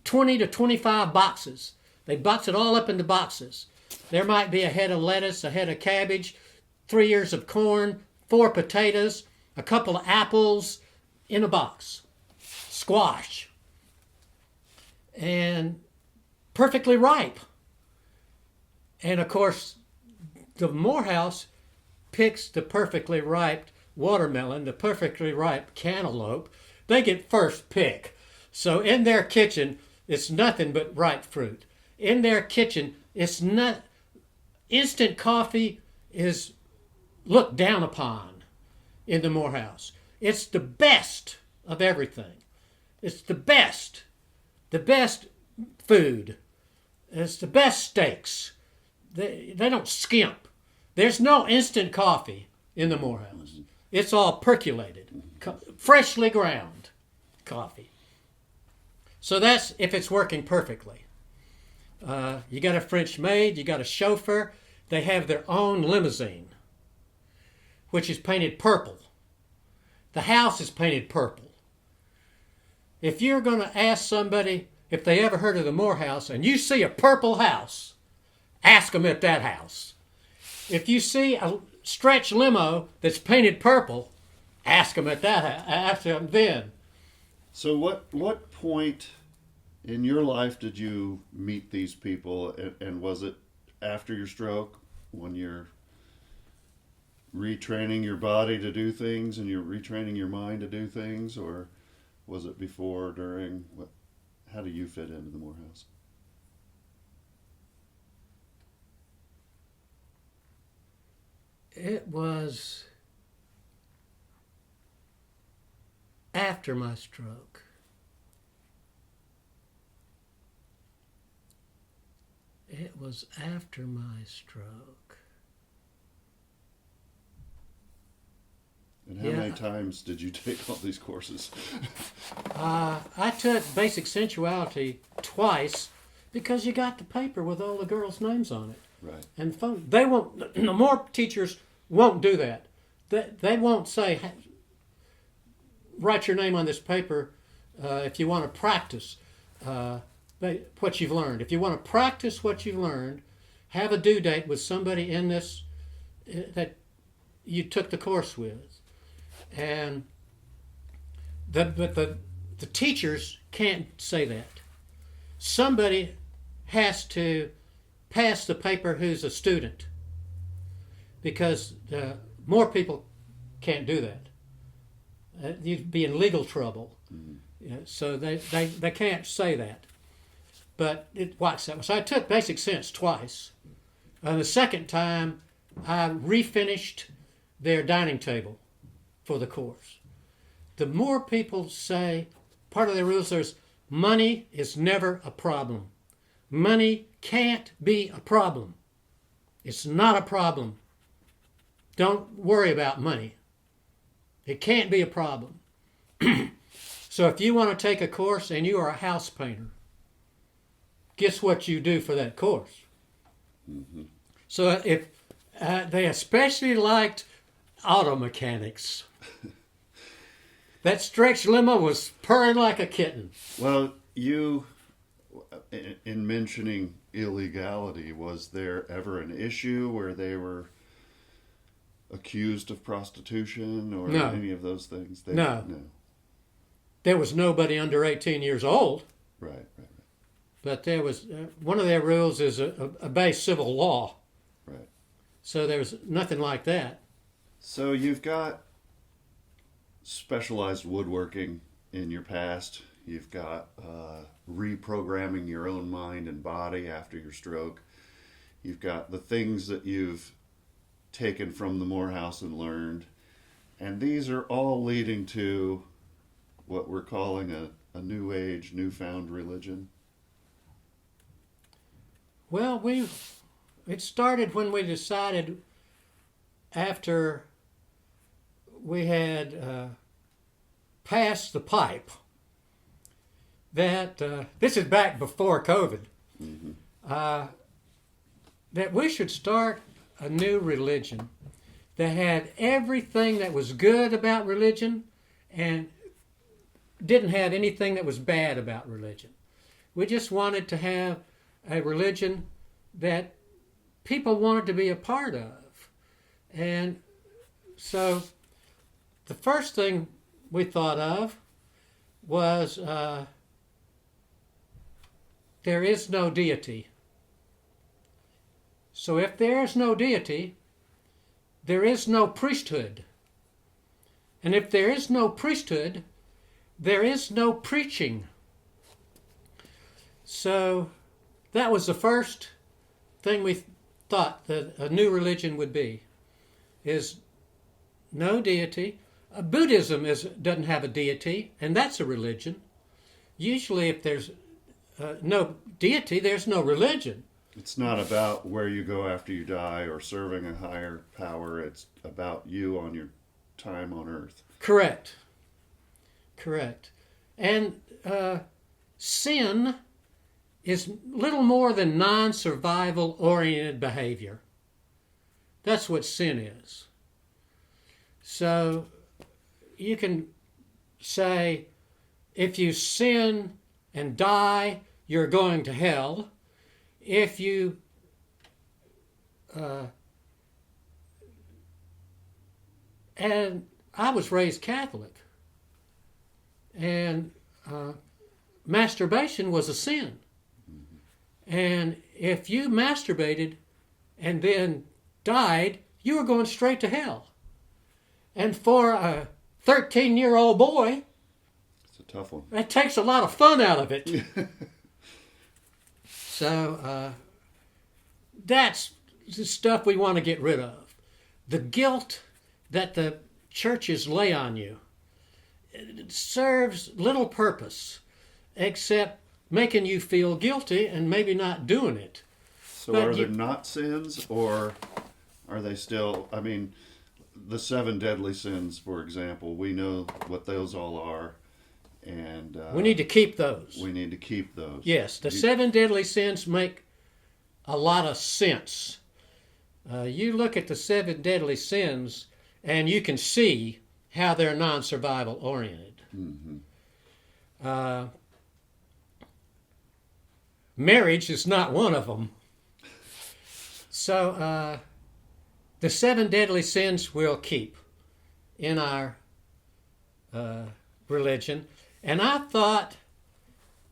20 to 25 boxes. They box it all up into boxes. There might be a head of lettuce, a head of cabbage, 3 ears of corn, 4 potatoes, a couple of apples in a box. Squash. And perfectly ripe. And of course, the Morehouse picks the perfectly ripe watermelon, the perfectly ripe cantaloupe. They get first pick. So in their kitchen, it's nothing but ripe fruit. In their kitchen, it's not. Instant coffee is looked down upon in the Morehouse. It's the best of everything. It's the best food. It's the best steaks. They don't skimp. There's no instant coffee in the Morehouse. It's all percolated, freshly ground coffee. So that's if it's working perfectly. You got a French maid, you got a chauffeur. They have their own limousine, which is painted purple. The house is painted purple. If you're going to ask somebody if they ever heard of the Morehouse and you see a purple house, ask them at that house. If you see a stretch limo that's painted purple, ask them at that house. Ask them then. So what point in your life did you meet these people, and was it after your stroke when you're retraining your body to do things and you're retraining your mind to do things, or was it before, during? How do you fit into the Morehouse? It was after my stroke. It was after my stroke. And how many times did you take all these courses? I took basic sensuality twice because you got the paper with all the girls' names on it. Right. And phone. They won't. The more teachers won't do that. They won't say, write your name on this paper if you want to practice what you've learned. If you want to practice what you've learned, have a due date with somebody in this that you took the course with. And the teachers can't say that. Somebody has to pass the paper who's a student, because more people can't do that. You'd be in legal trouble. Yeah, so they can't say that. But watch that. So I took Basic Sense twice. The second time, I refinished their dining table for the course. The more people say, part of their rules is money is never a problem. Money can't be a problem. It's not a problem. Don't worry about money. It can't be a problem. So if you want to take a course and you are a house painter, guess what you do for that course? Mm-hmm. So if they especially liked auto mechanics. That stretch limo was purring like a kitten. Well, you, in mentioning illegality, was there ever an issue where they were accused of prostitution or any of those things? No. There was nobody under 18 years old. Right. But there was, one of their rules is obey civil law. Right. So there was nothing like that. So you've got specialized woodworking in your past. You've got reprogramming your own mind and body after your stroke. You've got the things that you've taken from the Morehouse and learned. And these are all leading to what we're calling a new age, newfound religion. Well, it started when we decided after we had passed the pipe that, this is back before COVID, that we should start a new religion that had everything that was good about religion and didn't have anything that was bad about religion. We just wanted to have a religion that people wanted to be a part of. And so the first thing we thought of was there is no deity. So if there is no deity, there is no priesthood. And if there is no priesthood, there is no preaching. So that was the first thing we thought that a new religion would be, is no deity. Buddhism doesn't have a deity, and that's a religion. Usually if there's no deity, there's no religion. It's not about where you go after you die or serving a higher power. It's about you on your time on earth. Correct. And sin is little more than non-survival oriented behavior. That's what sin is. So you can say, if you sin and die, you're going to hell. If you and I was raised Catholic, and masturbation was a sin. And if you masturbated and then died, you were going straight to hell. And for a 13-year-old boy, it's a tough one. That takes a lot of fun out of it. So that's the stuff we want to get rid of. The guilt that the churches lay on you, it serves little purpose except making you feel guilty and maybe not doing it. So but are they not sins, or are they still, I mean, the 7 deadly sins, for example, we know what those all are. And we need to keep those. We need to keep those. Yes, the 7 deadly sins make a lot of sense. You look at the 7 deadly sins and you can see how they're non-survival oriented. Mm-hmm. Marriage is not one of them. So the 7 deadly sins we'll keep in our religion. And I thought,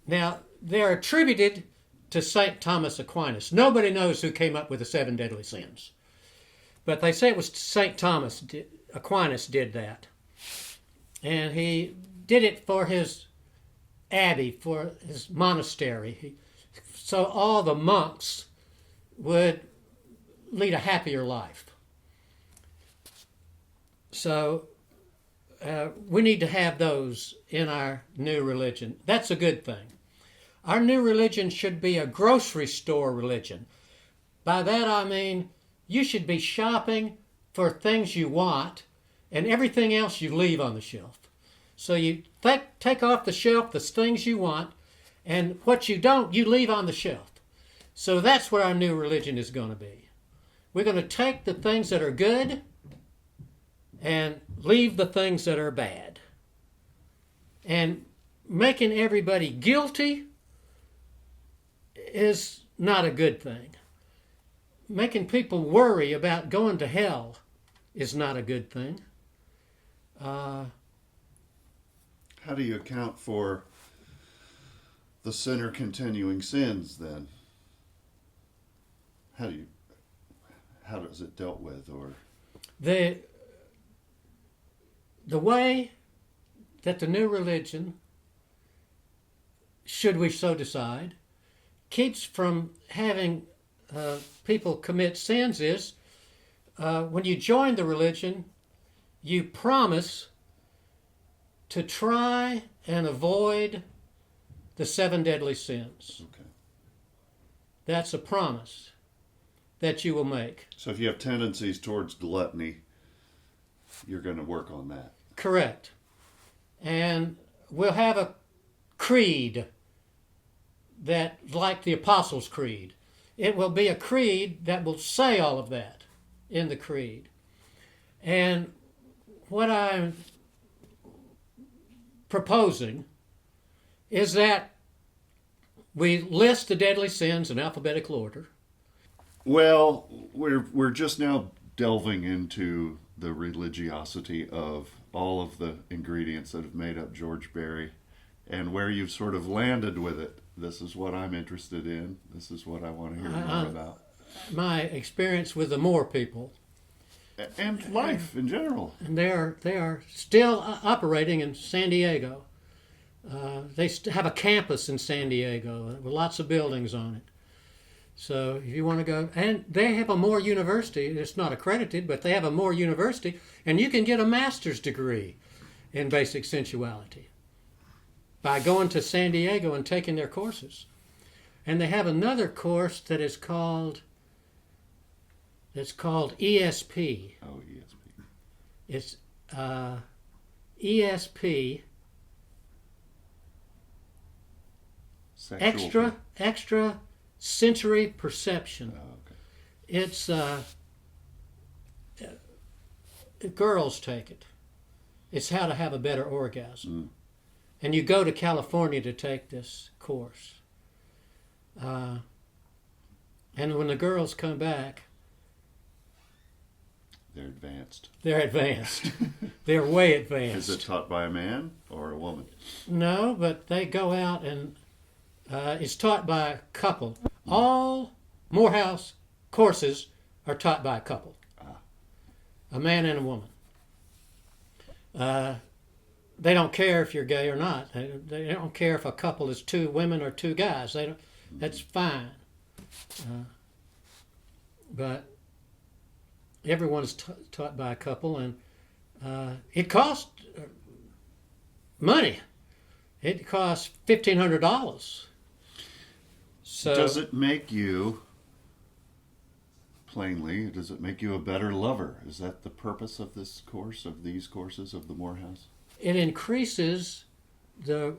now they're attributed to St. Thomas Aquinas. Nobody knows who came up with the 7 deadly sins. But they say it was St. Thomas Aquinas did that. and he did it for his abbey, for his monastery, so all the monks would lead a happier life. So we need to have those in our new religion. That's a good thing. Our new religion should be a grocery store religion. By that I mean you should be shopping for things you want and everything else you leave on the shelf. So you take off the shelf the things you want, and what you don't, you leave on the shelf. So that's what our new religion is going to be. We're going to take the things that are good and leave the things that are bad. And making everybody guilty is not a good thing. Making people worry about going to hell is not a good thing. How do you account for the sinner continuing sins then? How does it dealt with? Or the way that the new religion, should we so decide, keeps from having people commit sins is when you join the religion, you promise to try and avoid the 7 deadly sins. okay. That's a promise that you will make. So if you have tendencies towards gluttony, you're going to work on that. Correct. And we'll have a creed that, like the Apostles' Creed, it will be a creed that will say all of that in the creed. And what I'm proposing is that we list the deadly sins in alphabetical order. Well, we're just now delving into the religiosity of all of the ingredients that have made up George Berry and where you've sort of landed with it. This is what I'm interested in. This is what I want to hear more about. My experience with the Moore people. And life in general. And they are still operating in San Diego. They have a campus in San Diego with lots of buildings on it. So if you want to go, and they have a Moore University. It's not accredited, but they have a Moore University, and you can get a master's degree in basic sensuality by going to San Diego and taking their courses. And they have another course that is called ESP. Oh, ESP. It's ESP. Sexual. Extra sensory perception. Oh, okay. It's girls take it. It's how to have a better orgasm. And you go to California to take this course. And when the girls come back, They're advanced. they're advanced. They're way advanced. Is it taught by a man or a woman? No, but they go out and it's taught by a couple. All Morehouse courses are taught by a couple. A man and a woman. They don't care if you're gay or not. They don't care if a couple is 2 women or 2 guys. They don't. That's fine. But everyone's taught by a couple, and it costs money. It costs $1,500. So Does it make you, plainly, does it make you a better lover? Is that the purpose of this course, of these courses of the Morehouse? it increases the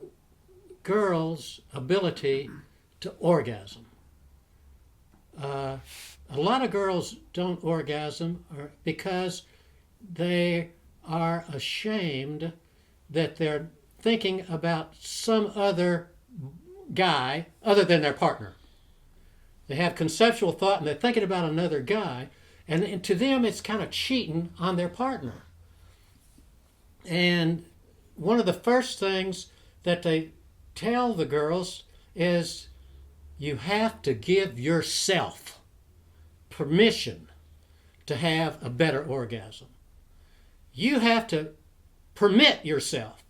girl's ability to orgasm. A lot of girls don't orgasm because they are ashamed that they're thinking about some other guy other than their partner. They have conceptual thought and they're thinking about another guy, and to them it's kind of cheating on their partner. And one of the first things that they tell the girls is you have to give yourself permission to have a better orgasm. You have to permit yourself.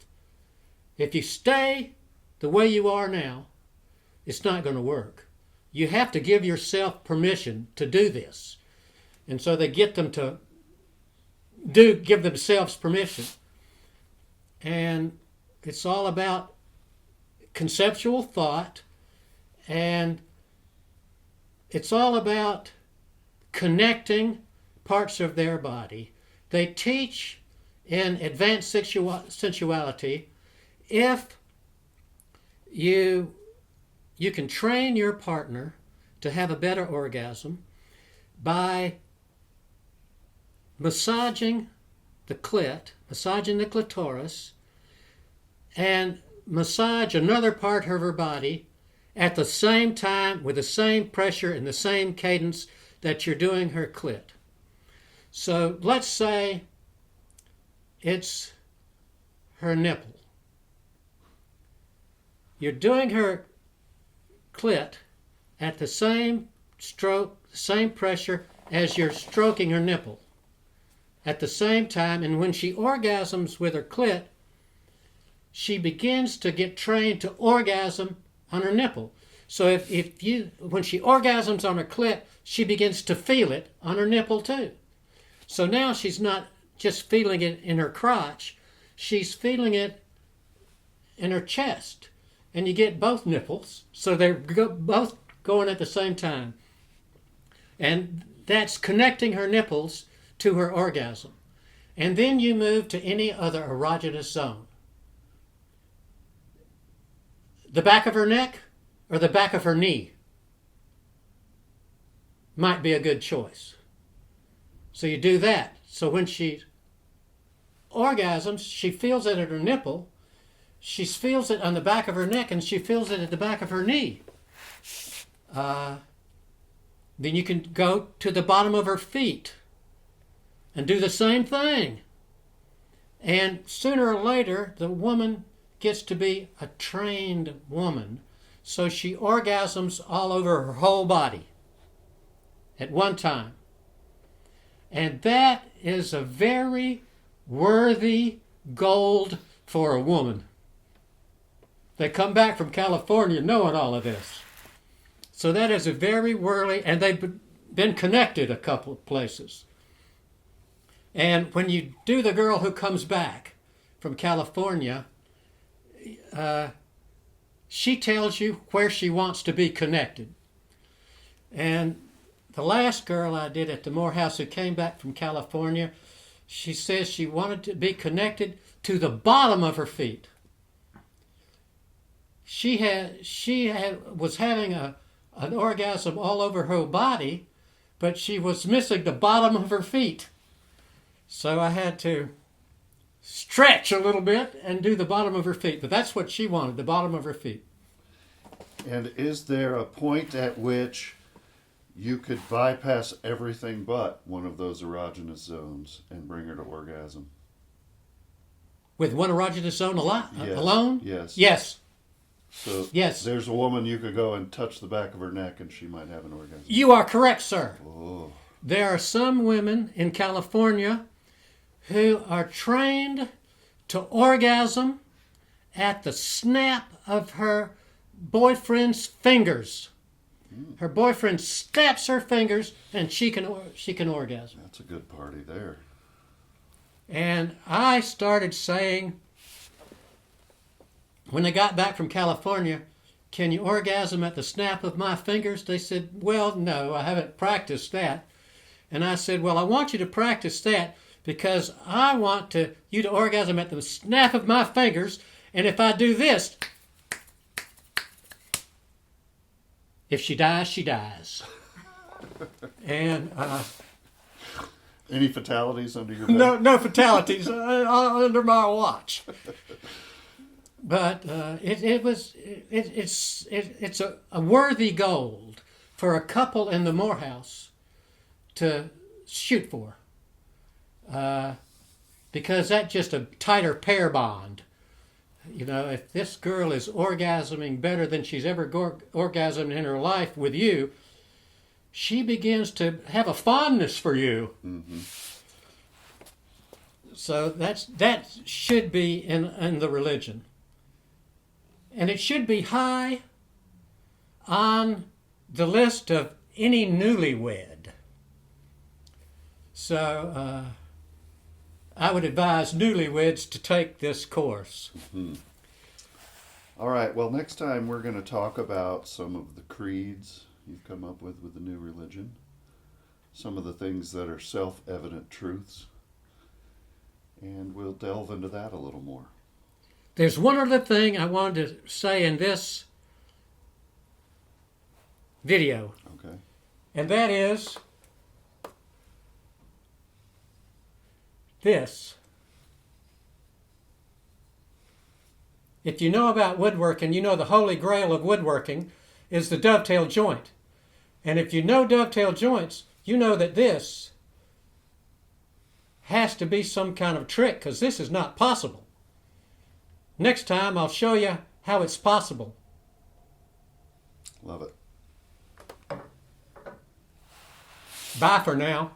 If you stay the way you are now, it's not going to work. You have to give yourself permission to do this. And so they get them to give themselves permission. And it's all about conceptual thought, and it's all about connecting parts of their body. They teach in advanced sensuality if you can train your partner to have a better orgasm by massaging the clit, massaging the clitoris, and massage another part of her body at the same time with the same pressure and the same cadence that you're doing her clit. So let's say it's her nipple. You're doing her clit at the same stroke, same pressure as you're stroking her nipple at the same time, and when she orgasms with her clit, she begins to get trained to orgasm on her nipple. So when she orgasms on her clit, she begins to feel it on her nipple too. So now she's not just feeling it in her crotch, she's feeling it in her chest. And you get both nipples, so they're both going at the same time. And that's connecting her nipples to her orgasm. And then you move to any other erogenous zone. The back of her neck or the back of her knee might be a good choice. So you do that. So when she orgasms, she feels it at her nipple, she feels it on the back of her neck, and she feels it at the back of her knee. Then you can go to the bottom of her feet and do the same thing. And sooner or later, the woman gets to be a trained woman, so she orgasms all over her whole body at one time. And that is a very worthy goal for a woman. They come back from California knowing all of this. So that is a very worthy, and they've been connected a couple of places. And when you do the girl who comes back from California, she tells you where she wants to be connected. And the last girl I did at the Morehouse who came back from California, she says she wanted to be connected to the bottom of her feet. She was having an orgasm all over her body, but she was missing the bottom of her feet. So I had to stretch a little bit and do the bottom of her feet. But that's what she wanted, the bottom of her feet. And is there a point at which you could bypass everything but one of those erogenous zones and bring her to orgasm? With one erogenous zone Yes. alone? Yes. Yes. So yes. There's a woman you could go and touch the back of her neck and she might have an orgasm. You are correct, sir. Oh. There are some women in California who are trained to orgasm at the snap of her boyfriend's fingers. Her boyfriend snaps her fingers and she can orgasm. That's a good party there. And I started saying, when they got back from California, can you orgasm at the snap of my fingers? They said, well, no, I haven't practiced that. And I said, well, I want you to practice that because I want you to orgasm at the snap of my fingers. And if I do this, if she dies, she dies. And any fatalities under your belt? no fatalities under my watch. But it's a worthy goal for a couple in the Morehouse to shoot for, because that's just a tighter pair bond. You know, if this girl is orgasming better than she's ever orgasmed in her life with you, she begins to have a fondness for you. Mm-hmm. So that should be in the religion. And it should be high on the list of any newlywed. So I would advise newlyweds to take this course. Mm-hmm. All right, well, next time we're going to talk about some of the creeds you've come up with the new religion, some of the things that are self-evident truths, and we'll delve into that a little more. There's one other thing I wanted to say in this video, Okay. and that is this. If you know about woodworking, you know the holy grail of woodworking is the dovetail joint. And if you know dovetail joints, you know that this has to be some kind of trick, because this is not possible. Next time I'll show you how it's possible. Love it. Bye for now.